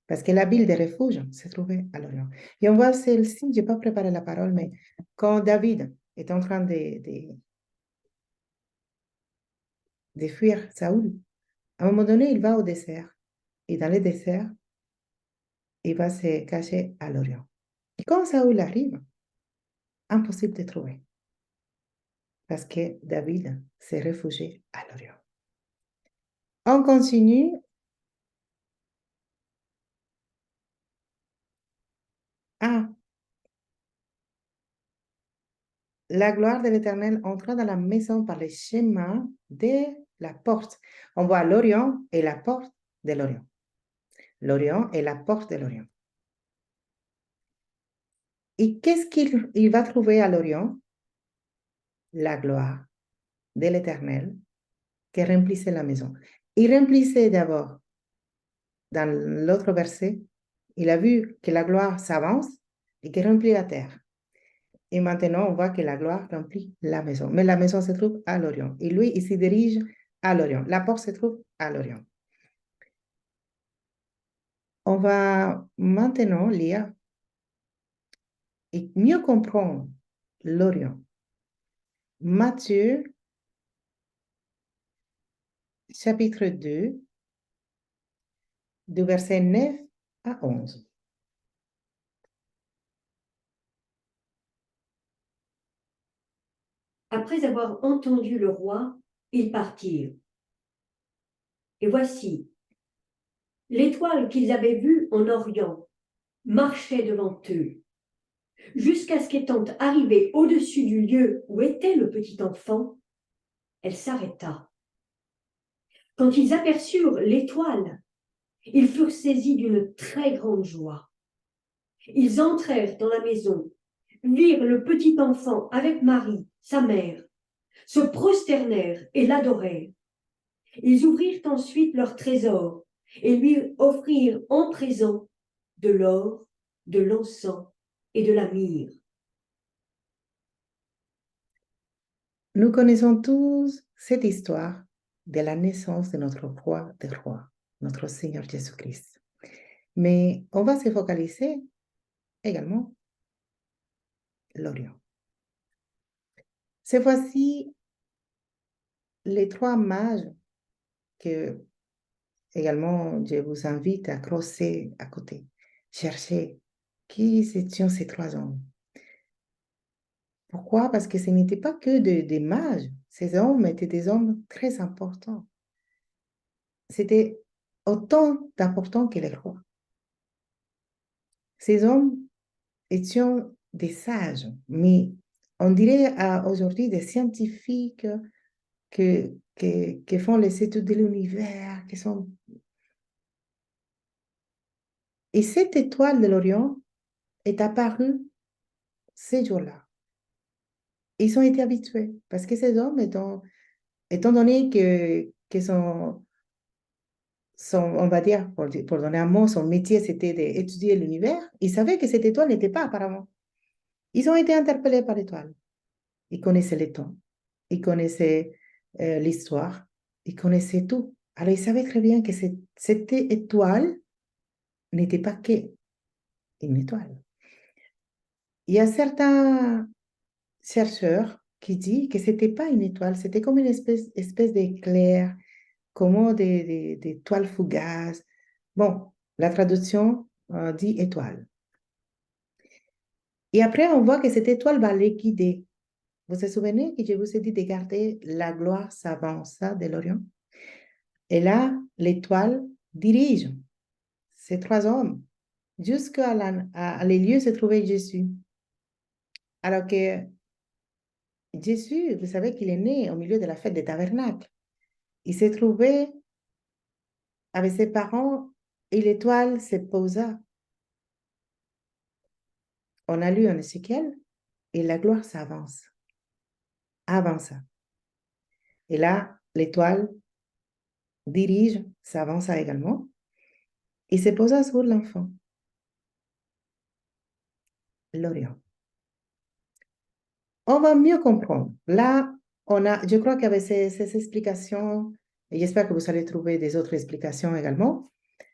Parce que la ville de refuge se trouvait à l'Orient. Et on voit celle-ci, je n'ai pas préparé la parole, mais quand David est en train de fuir Saoul, à un moment donné, il va au désert. Et dans le désert, il va se cacher à l'Orient. Et quand Saoul arrive, impossible de trouver. Parce que David s'est réfugié à l'Orient. On continue. Ah, la gloire de l'Éternel entra dans la maison par le chemin de la porte. On voit l'Orient et la porte de l'Orient. L'Orient et la porte de l'Orient. Et qu'est-ce qu'il va trouver à l'Orient? La gloire de l'Éternel qui remplissait la maison. Il remplissait d'abord, dans l'autre verset, il a vu que la gloire s'avance et qu'il remplit la terre. Et maintenant, on voit que la gloire remplit la maison. Mais la maison se trouve à l'Orient. Et lui, il se dirige à l'Orient. La porte se trouve à l'Orient. On va maintenant lire et mieux comprendre l'Orient. Matthieu, chapitre 2, de verset 9 à 11. Après avoir entendu le roi, ils partirent. Et voici, l'étoile qu'ils avaient vue en Orient marchait devant eux, jusqu'à ce qu'étant arrivée au-dessus du lieu où était le petit enfant, elle s'arrêta. Quand ils aperçurent l'étoile, ils furent saisis d'une très grande joie. Ils entrèrent dans la maison, virent le petit enfant avec Marie, sa mère, se prosternèrent et l'adorèrent. Ils ouvrirent ensuite leur trésor et lui offrirent en présent de l'or, de l'encens et de la myrrhe. Nous connaissons tous cette histoire de la naissance de notre roi des rois, notre Seigneur Jésus-Christ. Mais on va se focaliser également l'Orient. Cette fois-ci, les trois mages que également je vous invite à creuser à côté, chercher qui étaient ces trois hommes. Pourquoi? Parce que ce n'étaient pas que des mages. Ces hommes étaient des hommes très importants. C'était autant d'importants que les rois. Ces hommes étaient des sages, mais on dirait aujourd'hui des scientifiques qui font les études de l'univers, qui sont... Et cette étoile de l'Orient est apparue ces jours-là. Ils ont été habitués parce que ces hommes, étant donné que on va dire, pour donner un mot, son métier, c'était d'étudier l'univers, ils savaient que cette étoile n'était pas apparemment. Ils ont été interpellés par l'étoile. Ils connaissaient les temps, ils connaissaient l'histoire, ils connaissaient tout. Alors, ils savaient très bien que cette étoile n'était pas qu'une étoile. Il y a certains chercheurs qui disent que ce n'était pas une étoile, c'était comme une espèce d'éclair, comme des étoiles fugaces. Bon, la traduction dit étoile. Et après, on voit que cette étoile va les guider. Vous vous souvenez que je vous ai dit de garder la gloire s'avance de l'Orient? Et là, l'étoile dirige ces trois hommes jusqu'à les lieux où se trouvait Jésus. Alors que Jésus, vous savez qu'il est né au milieu de la fête des tabernacles. Il s'est trouvé avec ses parents et l'étoile se posa. On a lu en Ézéchiel et la gloire s'avance, avança. Et là, l'étoile dirige, s'avança également et se posa sur l'enfant, l'Orient. On va mieux comprendre. Là, je crois qu'avec ces explications, et j'espère que vous allez trouver des autres explications également,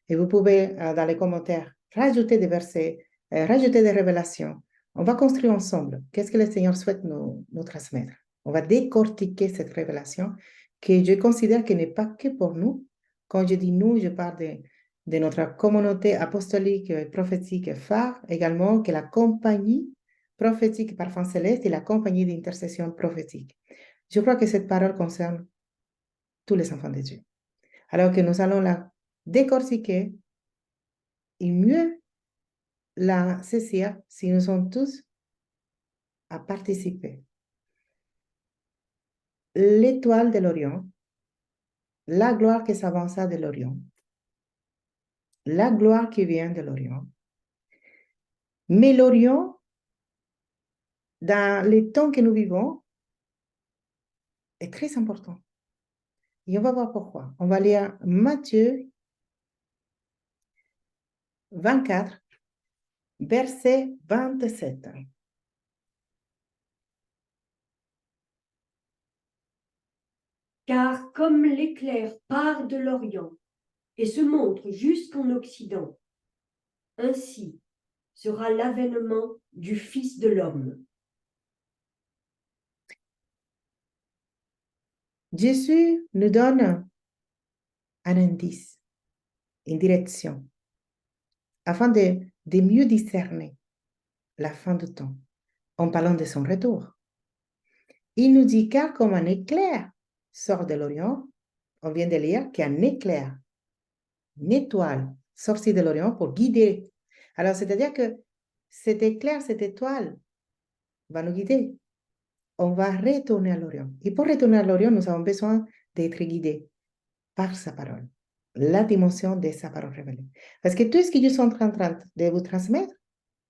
et vous pouvez, dans les commentaires, rajouter des versets, rajouter des révélations. On va construire ensemble. Qu'est-ce que le Seigneur souhaite nous transmettre? On va décortiquer cette révélation que je considère qu'elle n'est pas que pour nous. Quand je dis nous, je parle de notre communauté apostolique, prophétique phare, également que la compagnie prophétique parfum céleste et la compagnie d'intercession prophétique. Je crois que cette parole concerne tous les enfants de Dieu. Alors que nous allons la décortiquer et mieux la saisir si nous sommes tous à participer. L'étoile de l'Orient, la gloire qui s'avança de l'Orient, la gloire qui vient de l'Orient. Mais l'Orient, dans les temps que nous vivons, est très important. Et on va voir pourquoi. On va lire Matthieu 24, verset 27. Car comme l'éclair part de l'Orient et se montre jusqu'en Occident, ainsi sera l'avènement du Fils de l'homme. Jésus nous donne un indice, une direction, afin de mieux discerner la fin du temps, en parlant de son retour. Il nous dit car comme un éclair sort de l'Orient, on vient de lire qu'un éclair, une étoile, sortit de l'Orient pour guider. Alors, c'est-à-dire que cet éclair, cette étoile va nous guider. On va retourner à l'Orient. Et pour retourner à l'Orient, nous avons besoin d'être guidés par sa parole, la dimension de sa parole révélée. Parce que tout ce que je suis en train de vous transmettre,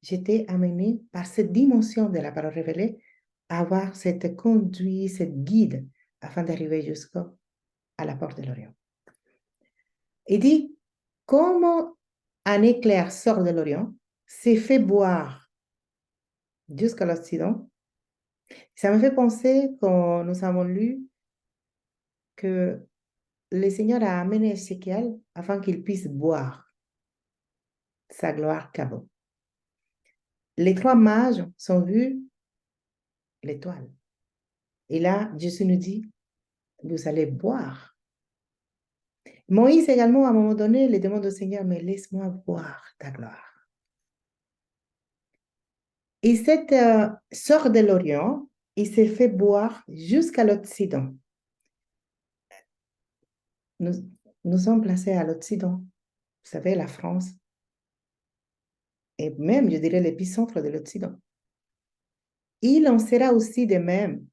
j'étais amené par cette dimension de la parole révélée à avoir cette conduite, cette guide, afin d'arriver jusqu'à la porte de l'Orient. Il dit, comment un éclair sort de l'Orient, s'est fait boire jusqu'à l'Occident. Ça me fait penser quand nous avons lu que le Seigneur a amené Ézéchiel afin qu'il puisse boire sa gloire qu'avant. Les 3 mages sont vus l'étoile. Et là, Jésus nous dit, vous allez boire. Moïse également, à un moment donné, le demande au Seigneur, mais laisse-moi boire ta gloire. Et cette sort de l'Orient, il s'est fait boire jusqu'à l'Occident. Nous sommes placés à l'Occident. Vous savez, la France. Et même, je dirais, l'épicentre de l'Occident. Il en sera aussi de même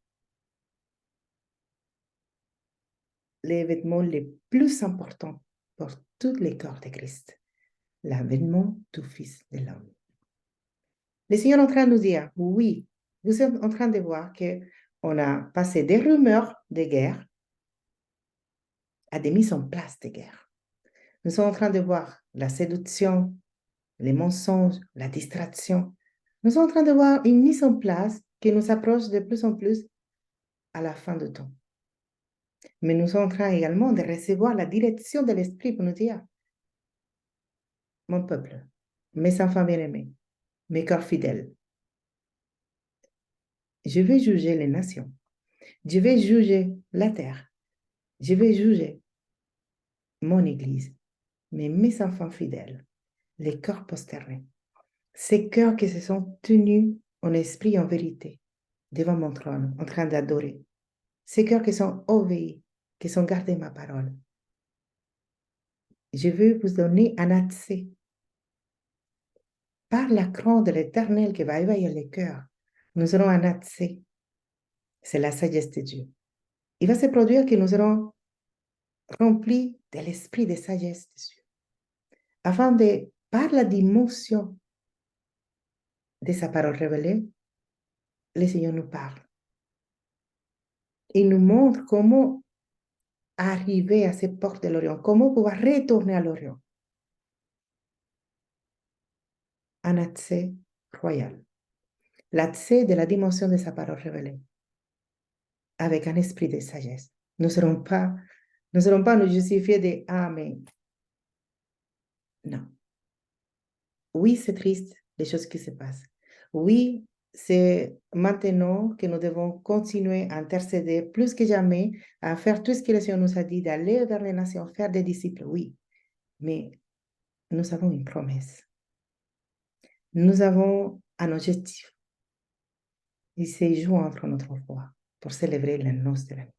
les vêtements les plus importants pour tous les corps de Christ. L'avènement du Fils de l'homme. Le Seigneur est en train de nous dire, oui, vous êtes en train de voir qu'on a passé des rumeurs de guerre à des mises en place de guerre. Nous sommes en train de voir la séduction, les mensonges, la distraction. Nous sommes en train de voir une mise en place qui nous approche de plus en plus à la fin du temps. Mais nous sommes en train également de recevoir la direction de l'Esprit pour nous dire, mon peuple, mes enfants bien-aimés, mes corps fidèles, je vais juger les nations. Je vais juger la terre. Je vais juger mon Église, mais mes enfants fidèles, les corps posternés, ces cœurs qui se sont tenus en esprit et en vérité devant mon trône, en train d'adorer, ces cœurs qui sont obéis, qui sont gardés ma parole. Je veux vous donner un accès par la crainte de l'Éternel qui va éveiller les cœurs. Nous aurons un accès. C'est la sagesse de Dieu. Il va se produire que nous serons remplis de l'esprit de sagesse de Dieu, afin de, par la dimension de sa parole révélée, le Seigneur nous parle. Il nous montre comment arriver à ces portes de l'Orient, comment pouvoir retourner à l'Orient. Un accès royal. L'accès de la dimension de sa parole révélée, avec un esprit de sagesse. Nous ne serons pas nous justifier de « Ah, mais non. » Oui, c'est triste, les choses qui se passent. Oui, c'est maintenant que nous devons continuer à intercéder plus que jamais, à faire tout ce que le Seigneur nous a dit, d'aller vers les nations, faire des disciples, oui. Mais nous avons une promesse. Nous avons un objectif. Il se joue entre notre foi pour célébrer les noces de l'agneau.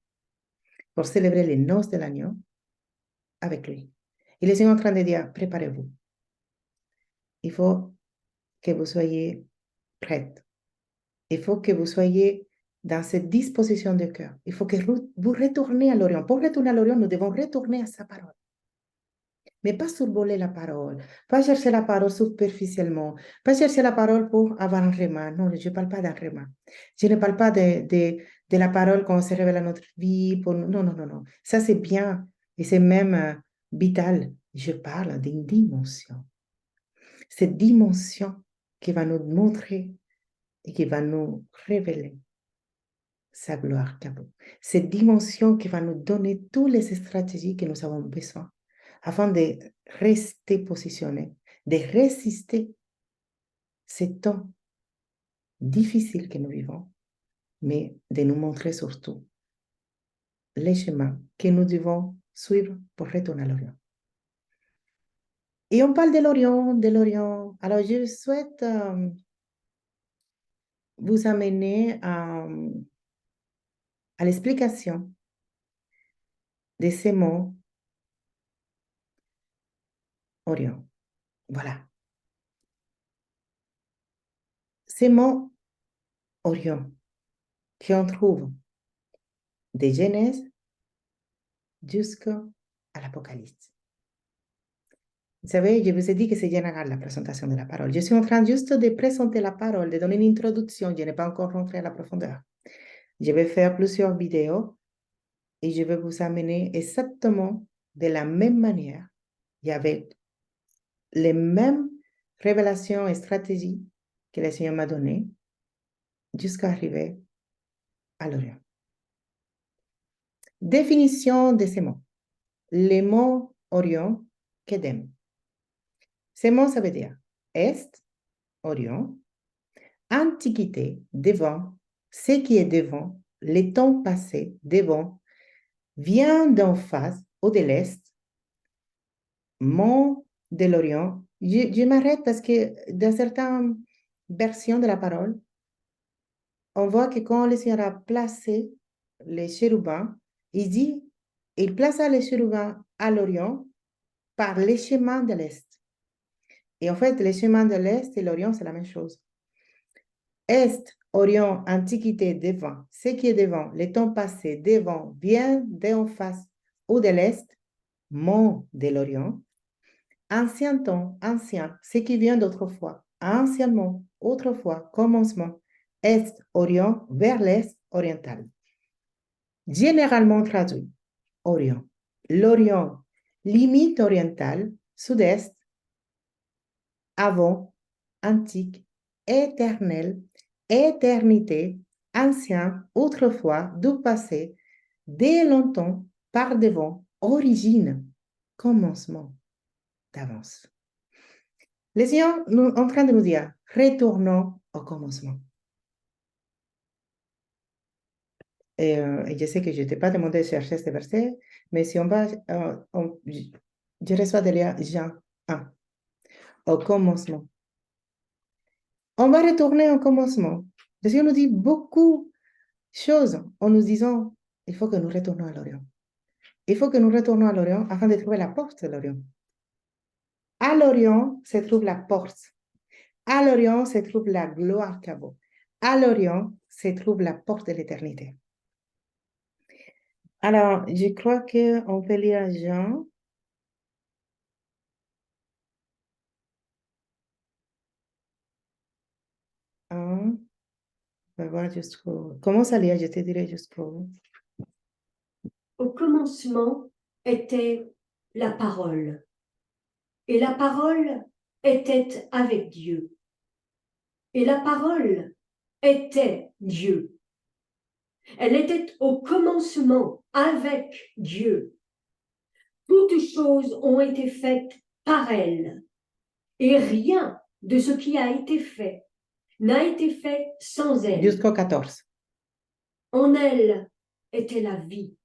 Pour célébrer les noces de l'agneau avec lui. Et le Seigneur est en train de dire, préparez-vous. Il faut que vous soyez prêts. Il faut que vous soyez dans cette disposition de cœur. Il faut que vous retournez à l'Orient. Pour retourner à l'Orient, nous devons retourner à sa parole. Mais pas survoler la parole, pas chercher la parole superficiellement, pas chercher la parole pour avoir un rema. Non, je ne parle pas d'un rema. Je ne parle pas de la parole quand on se révèle à notre vie. Non, non, non, non. Ça, c'est bien et c'est même vital. Je parle d'une dimension. Cette dimension qui va nous montrer et qui va nous révéler sa gloire Kabo. Cette dimension qui va nous donner toutes les stratégies que nous avons besoin afin de rester positionnés, de résister ces temps difficiles que nous vivons, mais de nous montrer surtout les chemins que nous devons suivre pour retourner à l'Orient. Et on parle de l'Orient, de l'Orient. Alors, je souhaite vous amener à l'explication de ces mots Orient. Voilà. Ces mots Orient qu'on trouve de Genèse jusqu'à l'Apocalypse. Vous savez, je vous ai dit que c'est général la présentation de la parole. Je suis en train juste de présenter la parole, de donner une introduction. Je n'ai pas encore rentré à la profondeur. Je vais faire plusieurs vidéos et je vais vous amener exactement de la même manière et avec les mêmes révélations et stratégies que le Seigneur m'a données jusqu'à arriver à l'Orient. Définition de ces mots. Les mots Orient, Kedem. Ces mots, ça veut dire Est, Orient, Antiquité, devant, ce qui est devant, les temps passés, devant, vient d'en face ou de l'Est, mont de l'Orient. Je m'arrête parce que dans certaines versions de la parole, on voit que quand le Seigneur a placé les chérubins, il dit, il plaça les chérubins à l'Orient par les chemins de l'Est. Et en fait, les chemins de l'Est et l'Orient, c'est la même chose. Est, Orient, Antiquité, devant, ce qui est devant, les temps passés, devant, vient d'en face ou de l'Est, mont de l'Orient. Ancien temps, ancien, ce qui vient d'autrefois, anciennement, autrefois, commencement, Est, Orient, vers l'Est, oriental. Généralement traduit, Orient. L'Orient, limite orientale, sud-est, avant, antique, éternel, éternité, ancien, autrefois, du passé, dès longtemps, par devant, origine, commencement, d'avance. Les Seigneur en train de nous dire, retournons au commencement. Et je sais que je ne t'ai pas demandé de chercher ce verset, mais si on va, je reçois derrière Jean 1, au commencement. On va retourner au commencement. Le Seigneur nous dit beaucoup de choses en nous disant, il faut que nous retournions à l'Orient. Il faut que nous retournions à l'Orient afin de trouver la porte de l'Orient. À l'Orient se trouve la porte. À l'Orient se trouve la gloire Kabo. À l'Orient se trouve la porte de l'éternité. Alors, je crois qu'on peut lire Jean. On va voir jusqu'au... Commence à lire, je te dirai jusqu'au... Au commencement était la parole, et la parole était avec Dieu, et la parole était Dieu. Elle était au commencement avec Dieu. Toutes choses ont été faites par elle, et rien de ce qui a été fait n'a été fait sans elle. Jusqu'au 14. En elle était la vie,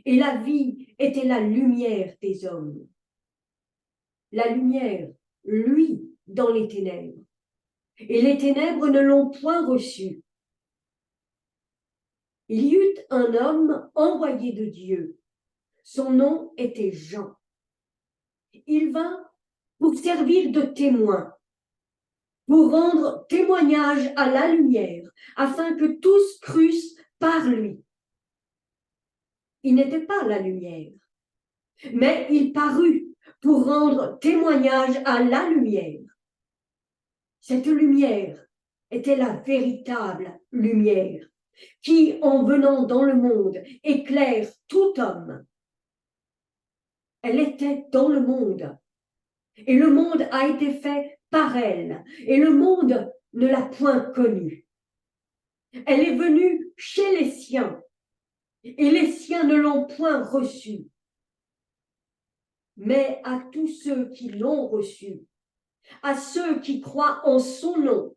et la vie était la lumière des hommes. La lumière, lui, dans les ténèbres, et les ténèbres ne l'ont point reçue. Il y eut un homme envoyé de Dieu. Son nom était Jean. Il vint pour servir de témoin, pour rendre témoignage à la lumière, afin que tous crussent par lui. Il n'était pas la lumière, mais il parut pour rendre témoignage à la lumière. Cette lumière était la véritable lumière qui, en venant dans le monde, éclaire tout homme. Elle était dans le monde, et le monde a été fait par elle, et le monde ne l'a point connue. Elle est venue chez les siens, et les siens ne l'ont point reçue. Mais à tous ceux qui l'ont reçue, à ceux qui croient en son nom,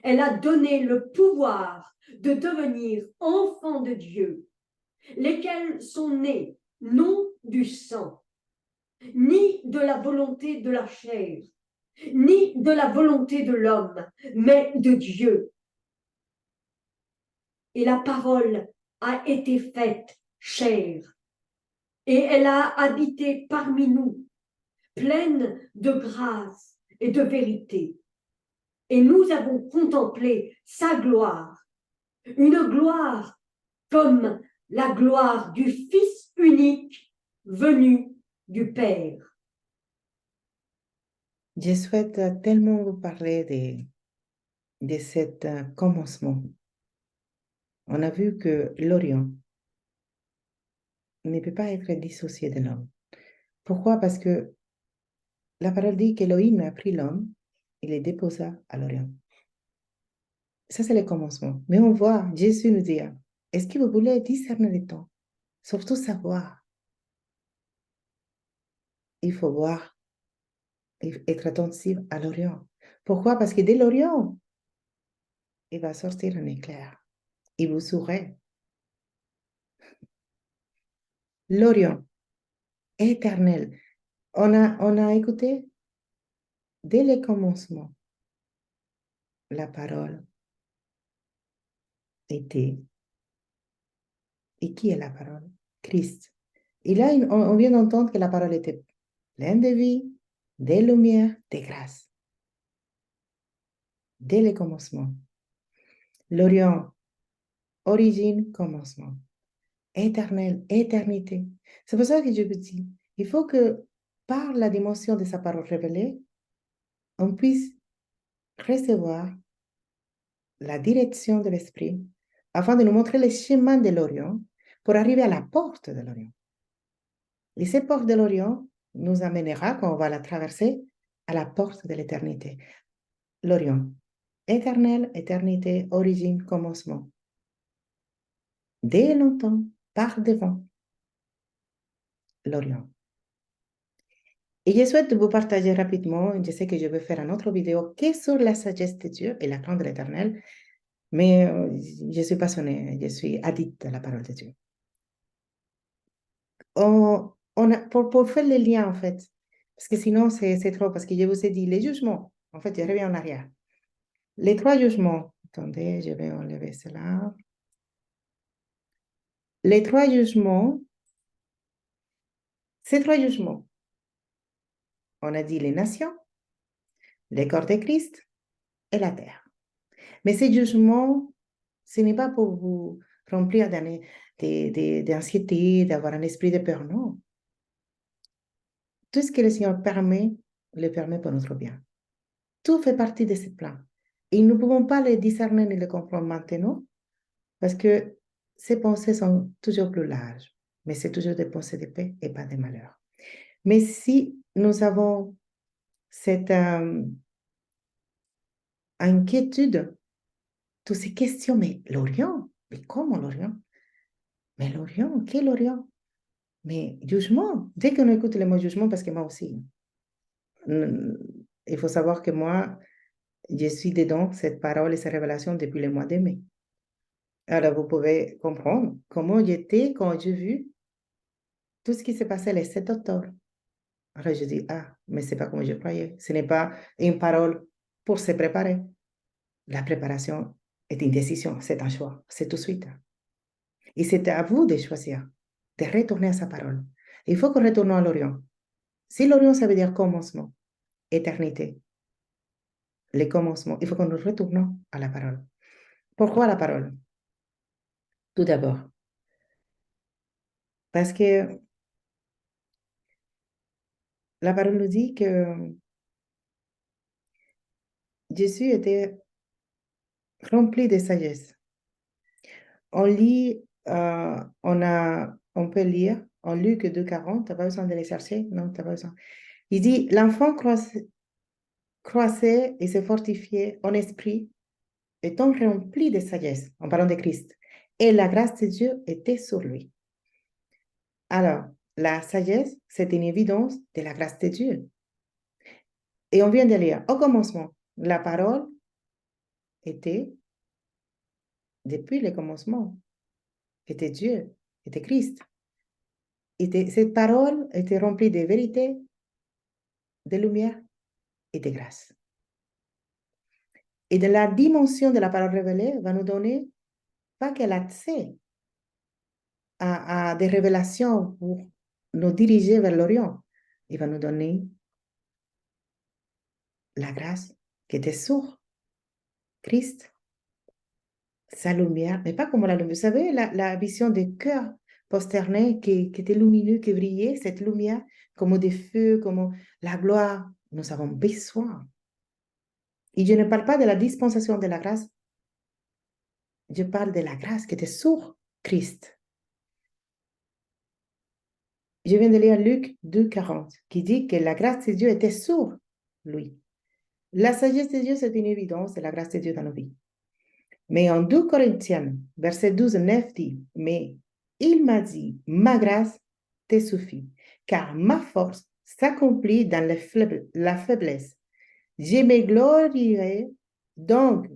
elle a donné le pouvoir de devenir enfants de Dieu, lesquels sont nés non du sang, ni de la volonté de la chair, ni de la volonté de l'homme, mais de Dieu. Et la parole a été faite chair, et elle a habité parmi nous, pleine de grâce et de vérité. Et nous avons contemplé sa gloire, une gloire comme la gloire du Fils unique venu du Père. Je souhaite tellement vous parler de cet commencement. On a vu que l'Orient ne peut pas être dissocié de l'homme. Pourquoi? Parce que la parole dit qu'Élohim a pris l'homme et le déposa à l'Orient. Ça, c'est le commencement. Mais on voit, Jésus nous dit, est-ce que vous voulez discerner les temps? Surtout savoir. Il faut voir, être attentif à l'Orient. Pourquoi? Parce que dès l'Orient, il va sortir un éclair. Et vous saurez. L'Orient, éternel. On a écouté dès le commencement la parole était. Et qui est la parole? Christ. Et là, on vient d'entendre que la parole était pleine de vie, de lumière, de grâce. Dès le commencement. L'Orient, origine, commencement. Éternel, éternité. C'est pour ça que je vous dis, il faut que par la dimension de sa parole révélée, on puisse recevoir la direction de l'Esprit afin de nous montrer les chemins de l'Orient pour arriver à la porte de l'Orient. Et cette porte de l'Orient nous amènera, quand on va la traverser, à la porte de l'éternité. L'Orient, éternel, éternité, origine, commencement. Dès longtemps, par devant, l'Orient. Et je souhaite vous partager rapidement, je sais que je vais faire une autre vidéo qui est sur la sagesse de Dieu et la crainte de l'Éternel, mais je suis passionnée, je suis addict à la parole de Dieu. Pour faire le lien, en fait, parce que sinon c'est trop, parce que je vous ai dit les jugements, en fait, je reviens en arrière. Les trois jugements, attendez, je vais enlever cela. Les trois jugements, ces trois jugements, on a dit les nations, les corps de Christ et la terre. Mais ces jugements, ce n'est pas pour vous remplir d'anxiété, d'avoir un esprit de peur, non. Tout ce que le Seigneur permet, le permet pour notre bien. Tout fait partie de ce plan. Et nous ne pouvons pas les discerner ni les comprendre maintenant, parce que ces pensées sont toujours plus larges. Mais c'est toujours des pensées de paix et pas de malheur. Mais si nous avons cette inquiétude, toutes ces questions, mais l'Orient, mais comment l'Orient? Mais l'Orient, quel Orient? Mais jugement, dès qu'on écoute le mot jugement, parce que moi aussi, il faut savoir que moi, je suis dedans, cette parole et cette révélation depuis le mois de mai. Alors, vous pouvez comprendre comment j'étais quand j'ai vu tout ce qui s'est passé le 7 octobre. Alors, je dis, ah, mais ce n'est pas comme je croyais. Ce n'est pas une parole pour se préparer. La préparation est une décision, c'est un choix, c'est tout de suite. Et c'est à vous de choisir, de retourner à sa parole. Il faut qu'on retourne à l'Orient. Si l'Orient, ça veut dire commencement, éternité, les commencements, il faut que nous retournons à la parole. Pourquoi la parole? Tout d'abord, parce que la parole nous dit que Jésus était rempli de sagesse. On lit, on peut lire en Luc 2,40, tu n'as pas besoin de les chercher, non, tu n'as pas besoin. Il dit, l'enfant croissait et se fortifiait en esprit étant rempli de sagesse, en parlant de Christ, et la grâce de Dieu était sur lui. Alors, la sagesse, c'est une évidence de la grâce de Dieu. Et on vient de lire, au commencement, la parole était, depuis le commencement, était Dieu, était Christ. Cette parole était remplie de vérité, de lumière et de grâce. Et de la dimension de la parole révélée va nous donner pas que l'accès à des révélations pour nous diriger vers l'Orient. Il va nous donner la grâce qui était sur Christ, sa lumière, mais pas comme la lumière. Vous savez, la vision des cœurs posternés qui était lumineux, qui brillait, cette lumière, comme des feux, comme la gloire. Nous avons besoin. Et je ne parle pas de la dispensation de la grâce, je parle de la grâce qui était sur Christ. Je viens de lire Luc 2,40, qui dit que la grâce de Dieu était sur lui. La sagesse de Dieu, c'est une évidence de la grâce de Dieu dans nos vies. Mais en 2 Corinthiens, verset 12, 9 dit, mais il m'a dit, ma grâce te suffit, car ma force s'accomplit dans la faiblesse. Je me glorierai donc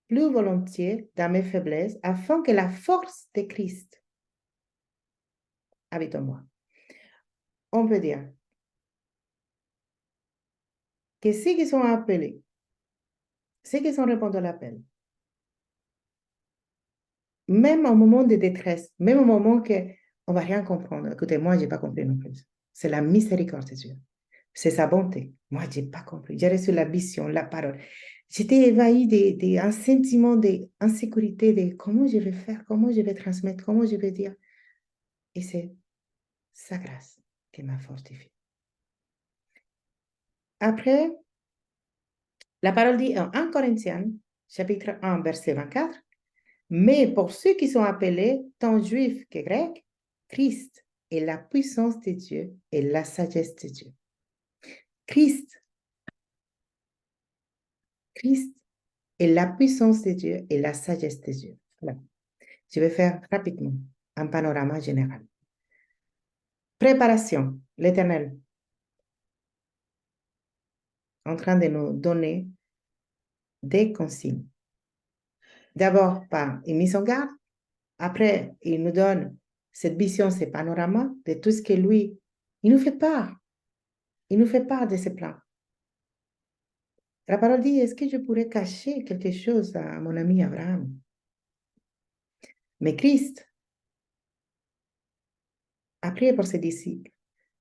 plus volontiers dans mes faiblesses, afin que la force de Christ habite en moi. On peut dire que ceux qui sont appelés, ceux qui sont répondus à l'appel, même au moment de détresse, même au moment qu'on ne va rien comprendre. Écoutez, moi, je n'ai pas compris non plus. C'est la miséricorde de Dieu. C'est sa bonté. Moi, je n'ai pas compris. J'ai reçu la vision, la parole. J'étais ébahie d'un sentiment d'insécurité, de comment je vais faire, comment je vais transmettre, comment je vais dire. Et c'est sa grâce qui m'a fortifiée. Après, la parole dit en 1 Corinthiens, chapitre 1, verset 24, mais pour ceux qui sont appelés, tant juifs que grecs, Christ est la puissance de Dieu et la sagesse de Dieu. Christ est la puissance de Dieu et la sagesse de Dieu. Voilà. Je vais faire rapidement un panorama général. Préparation, l'Éternel, en train de nous donner des consignes. D'abord par une mise en garde, après il nous donne cette vision, ce panorama de tout ce que lui, il nous fait part. Il nous fait part de ses plans. La parole dit, est-ce que je pourrais cacher quelque chose à mon ami Abraham? Mais Christ a prié pour ses disciples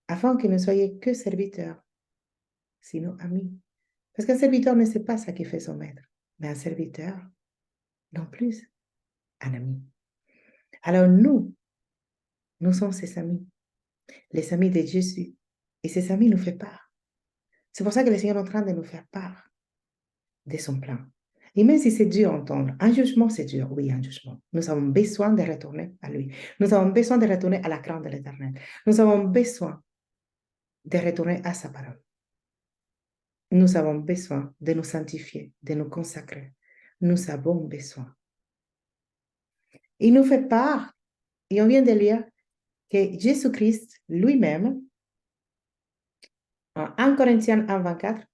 afin qu'ils ne soient que serviteurs, sinon amis. Parce qu'un serviteur ne sait pas ce qui fait son maître, mais un serviteur, non plus, un ami. Alors nous sommes ses amis, les amis de Jésus. Et ces amis nous font part. C'est pour ça que le Seigneur est en train de nous faire part de son plan. Et même si c'est dur à entendre, un jugement, c'est dur. Oui, un jugement. Nous avons besoin de retourner à lui. Nous avons besoin de retourner à la crainte de l'Éternel. Nous avons besoin de retourner à sa parole. Nous avons besoin de nous sanctifier, de nous consacrer. Nous avons besoin. Il nous fait part, et on vient de lire que Jésus-Christ lui-même, en 1 Corinthiens 1, 24,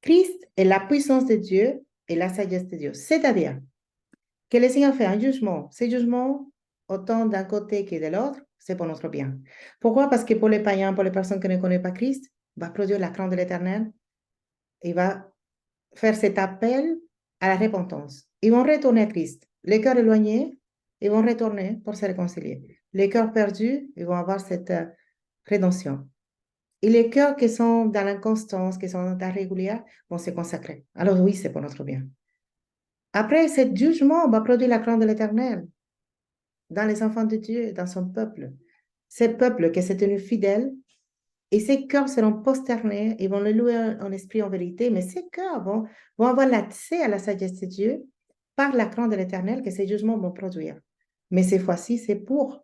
Christ est la puissance de Dieu et la sagesse de Dieu. C'est-à-dire que le Seigneur fait un jugement. Ce jugement, autant d'un côté que de l'autre, c'est pour notre bien. Pourquoi? Parce que pour les païens, pour les personnes qui ne connaissent pas Christ, va produire la crainte de l'Éternel. Il va faire cet appel à la repentance. Ils vont retourner à Christ. Les cœurs éloignés, ils vont retourner pour se réconcilier. Les cœurs perdus, ils vont avoir cette rédemption. Et les cœurs qui sont dans l'inconstance, qui sont dans la régulière, vont se consacrer. Alors oui, c'est pour notre bien. Après, ce jugement va produire la crainte de l'Éternel dans les enfants de Dieu, dans son peuple. Ce peuple qui s'est tenu fidèle, et ces cœurs seront posternés, ils vont le louer en esprit, en vérité, mais ces cœurs vont avoir l'accès à la sagesse de Dieu par la crainte de l'Éternel que ces jugements vont produire. Mais cette fois-ci, c'est pour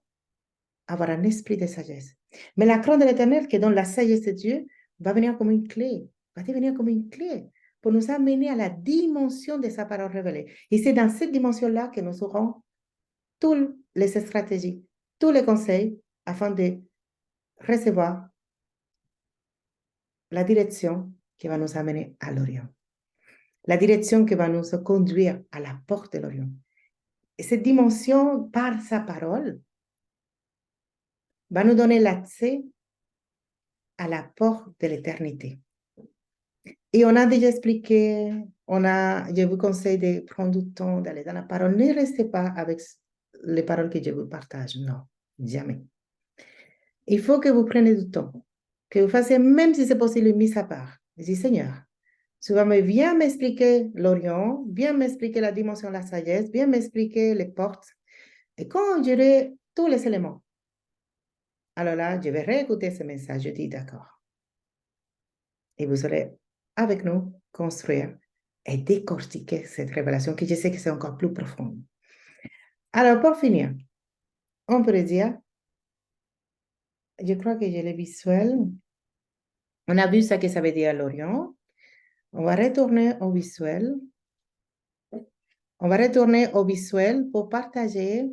avoir un esprit de sagesse. Mais la crainte de l'Éternel qui donne la sagesse de Dieu va venir comme une clé, va devenir comme une clé pour nous amener à la dimension de sa parole révélée. Et c'est dans cette dimension-là que nous aurons toutes les stratégies, tous les conseils afin de recevoir la direction qui va nous amener à l'Orient. La direction qui va nous conduire à la porte de l'Orient. Et cette dimension, par sa parole, va nous donner l'accès à la porte de l'éternité. Et on a déjà expliqué, je vous conseille de prendre du temps d'aller dans la parole. Ne restez pas avec les paroles que je vous partage. Non, jamais. Il faut que vous preniez du temps, que vous fassiez, même si c'est possible, une mise à part. Je dis, Seigneur, tu vas bien m'expliquer l'Orient, bien m'expliquer la dimension de la sagesse, bien m'expliquer les portes. Et quand j'aurai tous les éléments, alors là, je vais réécouter ce message. Je dis, d'accord. Et vous allez, avec nous, construire et décortiquer cette révélation que je sais que c'est encore plus profonde. Alors, pour finir, on pourrait dire, je crois que j'ai le visuel. On a vu ce que ça veut dire l'Orient. On va retourner au visuel. On va retourner au visuel pour partager,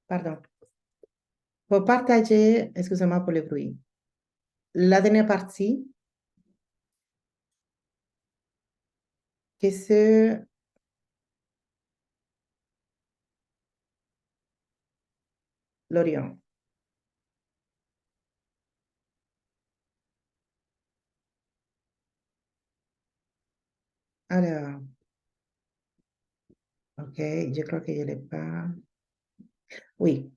pardon, pour partager, excusez-moi pour le bruit, la dernière partie, que c'est l'Orient. Alors, ok, je crois que je ne l'ai pas. Oui,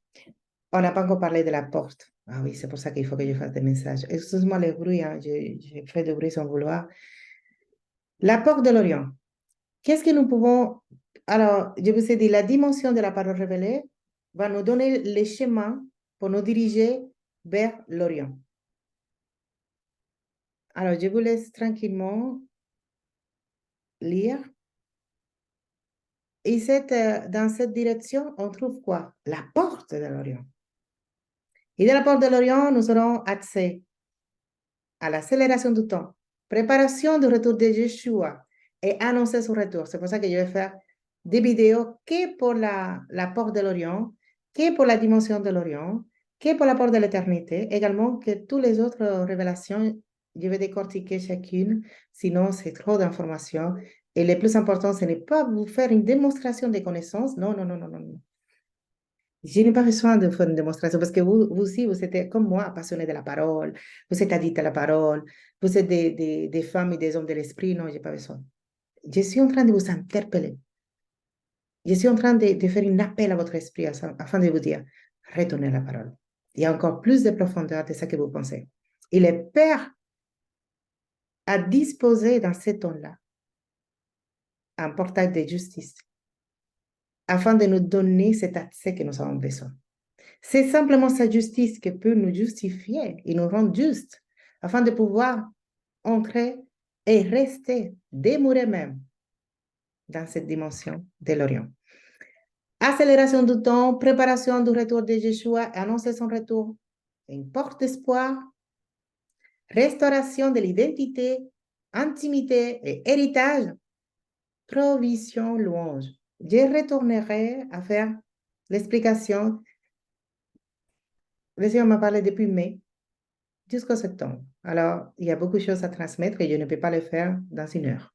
on n'a pas encore parlé de la porte. Ah oui, c'est pour ça qu'il faut que je fasse des messages. Excuse-moi le bruit, hein, j'ai fait du bruit sans vouloir. La porte de l'Orient. Qu'est-ce que nous pouvons... Alors, je vous ai dit, la dimension de la parole révélée va nous donner les chemins pour nous diriger vers l'Orient. Alors, je vous laisse tranquillement lire. Et dans cette direction, on trouve quoi? La porte de l'Orient. Et de la porte de l'Orient, nous aurons accès à l'accélération du temps, préparation du retour de Yeshua et annoncer son retour. C'est pour ça que je vais faire des vidéos que pour la porte de l'Orient, que pour la dimension de l'Orient, que pour la porte de l'éternité, également que toutes les autres révélations, je vais décortiquer chacune, sinon c'est trop d'informations. Et le plus important, ce n'est pas vous faire une démonstration des connaissances. Non, non, non, non, non, non. Je n'ai pas besoin de faire une démonstration parce que vous aussi, vous êtes comme moi, passionné de la parole, vous êtes addict à la parole, vous êtes des femmes et des hommes de l'esprit. Non, je n'ai pas besoin. Je suis en train de vous interpeller. Je suis en train de faire un appel à votre esprit afin de vous dire, retournez à la parole. Il y a encore plus de profondeur de ce que vous pensez. Et le Père a disposé dans ce temps-là un portail de justice afin de nous donner cet accès que nous avons besoin. C'est simplement sa justice qui peut nous justifier et nous rendre justes afin de pouvoir entrer et rester, demeurer même dans cette dimension de l'Orient. Accélération du temps, préparation du retour de Yeshua, annoncer son retour, une porte d'espoir, restauration de l'identité, intimité et héritage, provision, louange. Je retournerai à faire l'explication. Le Seigneur m'a parlé depuis mai jusqu'au septembre. Alors, il y a beaucoup de choses à transmettre et je ne peux pas le faire dans une heure.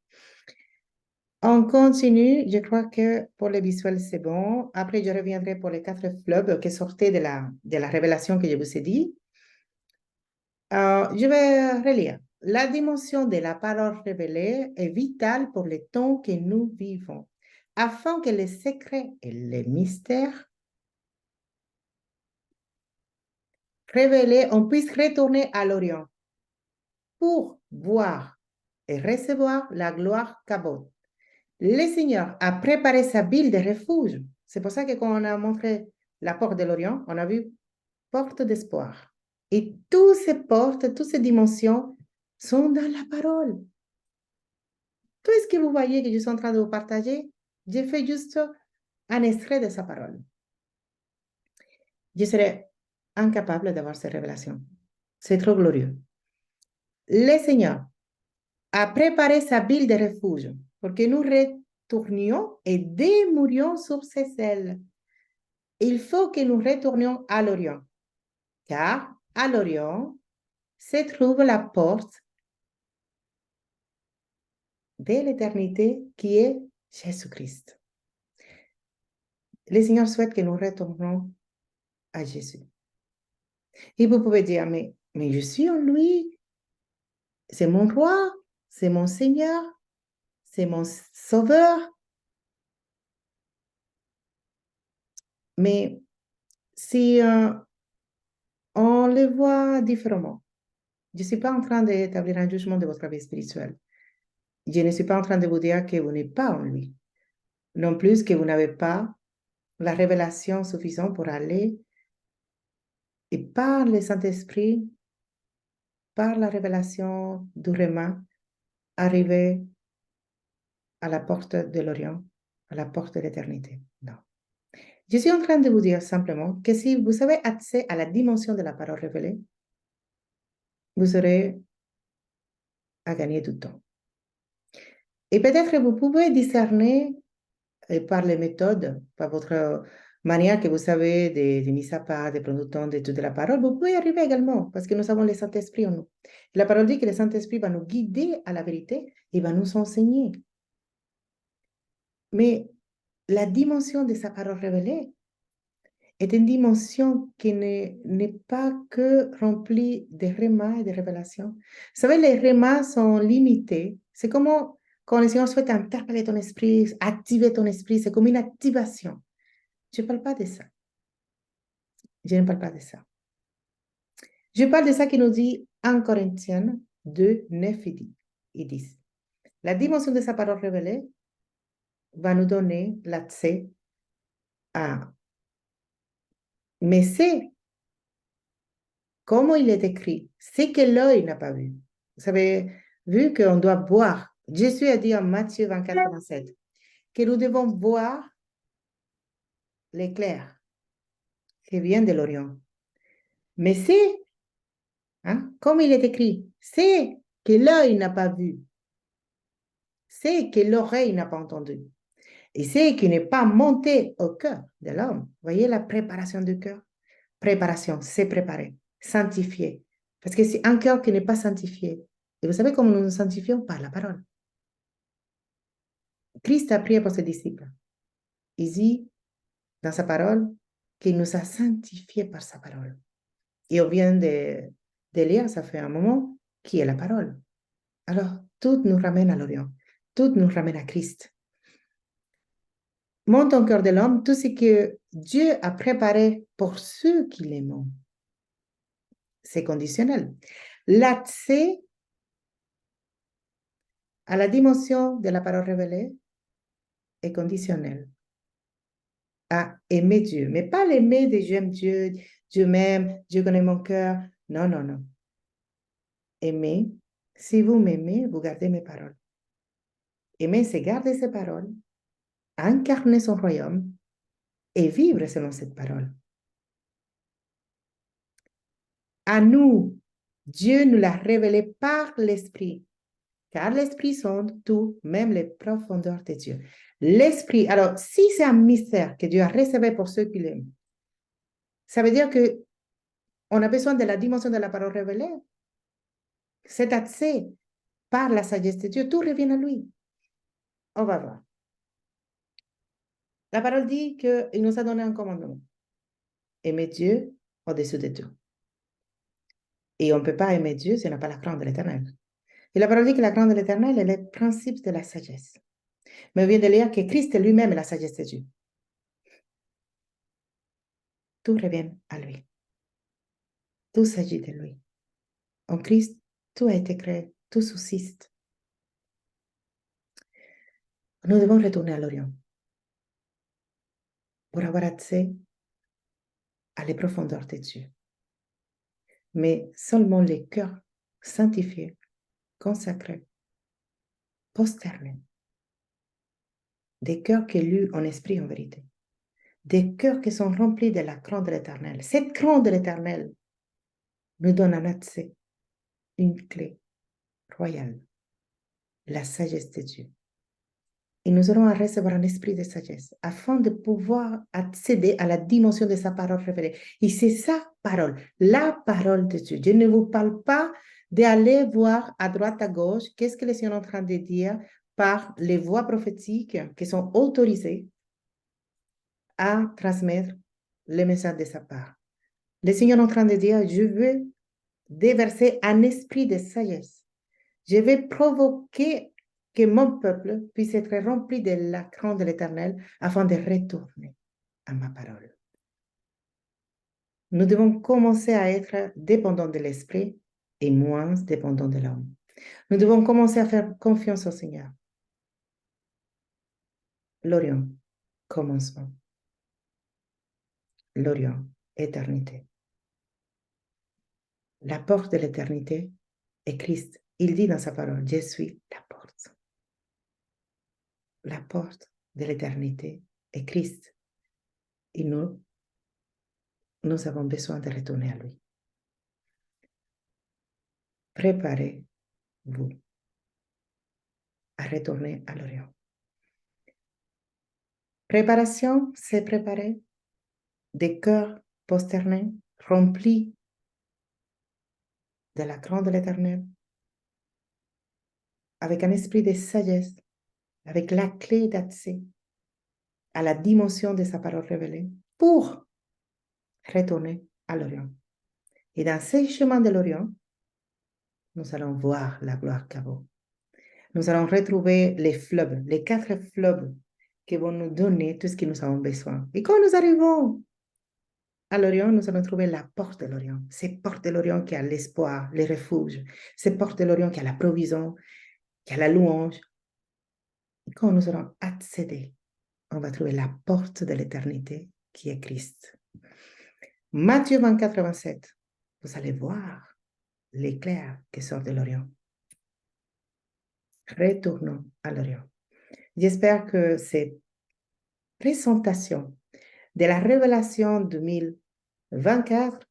On continue. Je crois que pour les visuels, c'est bon. Après, je reviendrai pour les 4 fleuves qui sortaient de la révélation que je vous ai dit. Je vais relire. La dimension de la parole révélée est vitale pour le temps que nous vivons, afin que les secrets et les mystères révélés, on puisse retourner à l'Orient pour voir et recevoir la gloire Kabot. Le Seigneur a préparé sa ville de refuge. C'est pour ça que quand on a montré la porte de l'Orient, on a vu porte d'espoir. Et toutes ces portes, toutes ces dimensions sont dans la parole. Tout ce que vous voyez que je suis en train de vous partager, j'ai fait juste un extrait de sa parole. Je serais incapable d'avoir ces révélations. C'est trop glorieux. le Seigneur a préparé sa ville de refuge pour que nous retournions et demeurions sur ses ailes. Il faut que nous retournions à l'Orient, car à l'Orient se trouve la porte de l'éternité qui est Jésus-Christ. Le Seigneur souhaite que nous retournions à Jésus. Et vous pouvez dire, mais je suis en lui, c'est mon roi, c'est mon Seigneur, c'est mon sauveur. Mais si on le voit différemment, je ne suis pas en train d'établir un jugement de votre vie spirituelle. Je ne suis pas en train de vous dire que vous n'êtes pas en lui. Non plus que vous n'avez pas la révélation suffisante pour aller et par le Saint-Esprit, par la révélation du Réma, arriver à la porte de l'Orient, à la porte de l'éternité. Non. Je suis en train de vous dire simplement que si vous avez accès à la dimension de la parole révélée, vous aurez à gagner du temps. Et peut-être que vous pouvez discerner par les méthodes, par votre manière que vous savez de mise à part, de prendre le temps d'étudier la parole, vous pouvez y arriver également parce que nous avons le Saint-Esprit en nous. La parole dit que le Saint-Esprit va nous guider à la vérité et va nous enseigner. Mais la dimension de sa parole révélée est une dimension qui n'est pas que remplie de rémas et de révélations. Vous savez, les rémas sont limités. C'est comme quand le Seigneur souhaite interpeller ton esprit, activer ton esprit, c'est comme une activation. Je ne parle pas de ça. Je ne parle pas de ça. Je parle de ça qui nous dit en Corinthiens 2, 9 et 10. La dimension de sa parole révélée va nous donner l'accès à... Mais c'est comme il est écrit, c'est que l'œil n'a pas vu. Vous avez vu qu'on doit voir. Jésus a dit en Matthieu 24, 27 que nous devons voir l'éclair qui vient de l'Orient. Mais c'est, comme il est écrit, c'est que l'œil n'a pas vu. C'est que l'oreille n'a pas entendu. Et c'est qui n'est pas monté au cœur de l'homme. Voyez la préparation du cœur? Préparation, c'est préparer, sanctifier. Parce que c'est un cœur qui n'est pas sanctifié. Et vous savez comment nous nous sanctifions? Par la parole. Christ a prié pour ses disciples. Il dit dans sa parole qu'il nous a sanctifiés par sa parole. Et on vient de lire, ça fait un moment, qui est la parole. Alors, tout nous ramène à l'Orient. Tout nous ramène à Christ. Monte au cœur de l'homme tout ce que Dieu a préparé pour ceux qui l'aiment. C'est conditionnel. L'accès à la dimension de la parole révélée est conditionnel. À aimer Dieu, mais pas l'aimer de j'aime Dieu, Dieu m'aime, Dieu connaît mon cœur. Non, non, non. Aimer, si vous m'aimez, vous gardez mes paroles. Aimer, c'est garder ses paroles, incarner son royaume et vivre selon cette parole. À nous, Dieu nous l'a révélé par l'Esprit, car l'Esprit sonde tout, même les profondeurs de Dieu. L'Esprit, alors, si c'est un mystère que Dieu a réservé pour ceux qui l'aiment, ça veut dire que on a besoin de la dimension de la parole révélée. Cet accès par la sagesse de Dieu, tout revient à lui. On va voir. La parole dit qu'il nous a donné un commandement. Aimer Dieu au-dessus de tout. Et on ne peut pas aimer Dieu si on n'a pas la crainte de l'Éternel. Et la parole dit que la crainte de l'Éternel est le principe de la sagesse. Mais on vient de lire que Christ lui-même est la sagesse de Dieu. Tout revient à lui. Tout s'agit de lui. En Christ, tout a été créé, tout subsiste. Nous devons retourner à l'Orient pour avoir accès à les profondeurs de Dieu. Mais seulement les cœurs sanctifiés, consacrés, prosternés, des cœurs qui luent en esprit en vérité, des cœurs qui sont remplis de la crainte de l'Éternel. Cette crainte de l'Éternel nous donne un accès, une clé royale, la sagesse de Dieu. Et nous aurons à recevoir un esprit de sagesse afin de pouvoir accéder à la dimension de sa parole révélée. Et c'est sa parole, la parole de Dieu. Dieu ne vous parle pas d'aller voir à droite, à gauche, qu'est-ce que le Seigneur est en train de dire par les voix prophétiques qui sont autorisées à transmettre le message de sa part. Le Seigneur est en train de dire, je veux déverser un esprit de sagesse. Je vais provoquer que mon peuple puisse être rempli de la crainte de l'Éternel afin de retourner à ma parole. Nous devons commencer à être dépendants de l'Esprit et moins dépendants de l'homme. Nous devons commencer à faire confiance au Seigneur. L'Orient, commencement. L'Orient, éternité. La porte de l'éternité est Christ. Il dit dans sa parole, je suis la porte. La porte de l'éternité est Christ. Et nous avons besoin de retourner à lui. Préparez-vous à retourner à l'Orient. Préparation, c'est préparer des cœurs prosternés, remplis de la crainte de l'Éternel, avec un esprit de sagesse, avec la clé d'accès à la dimension de sa parole révélée, pour retourner à l'Orient. Et dans ce chemin de l'Orient, nous allons voir la gloire qu'avant. Nous allons retrouver les fleuves, les 4 fleuves qui vont nous donner tout ce que nous avons besoin. Et quand nous arrivons à l'Orient, nous allons trouver la porte de l'Orient. C'est porte de l'Orient qui a l'espoir, les refuges. C'est porte de l'Orient qui a la provision, qui a la louange. Et quand nous aurons accédé, on va trouver la porte de l'éternité qui est Christ. Matthieu 24, 27. Vous allez voir l'éclair qui sort de l'Orient. Retournons à l'Orient. J'espère que ces présentations de la révélation 2024,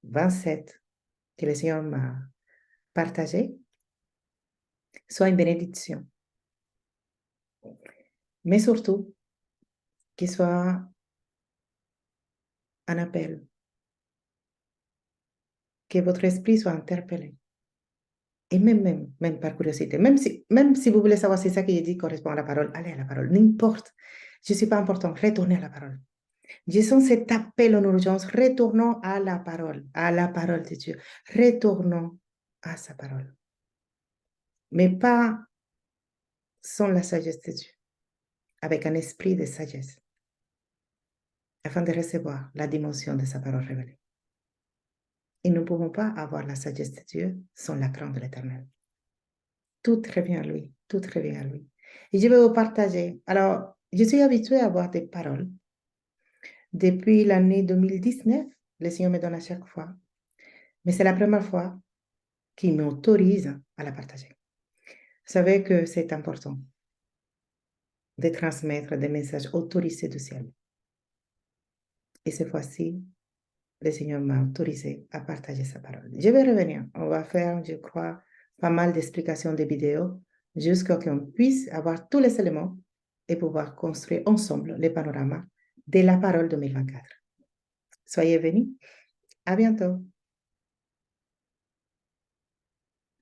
27 que le Seigneur m'a partagé soient une bénédiction. Mais surtout, qu'il soit un appel, que votre esprit soit interpellé. Et même par curiosité, même si vous voulez savoir si ça que j'ai dit correspond à la parole, allez à la parole, n'importe. Je ne suis pas important, retournez à la parole. Je sens cet appel en urgence, retournons à la parole de Dieu. Retournons à sa parole. Mais pas sans la sagesse de Dieu, avec un esprit de sagesse, afin de recevoir la dimension de sa parole révélée. Et nous ne pouvons pas avoir la sagesse de Dieu sans la crainte de l'Éternel. Tout revient à lui, tout revient à lui. Et je vais vous partager. Alors, je suis habituée à avoir des paroles. Depuis l'année 2019, le Seigneur me donne à chaque fois. Mais c'est la première fois qu'il m'autorise à la partager. Vous savez que c'est important de transmettre des messages autorisés du ciel. Et cette fois-ci, le Seigneur m'a autorisé à partager sa parole. Je vais revenir. On va faire, je crois, pas mal d'explications de vidéos jusqu'à ce qu'on puisse avoir tous les éléments et pouvoir construire ensemble le panorama de la parole 2024. Soyez venus. À bientôt.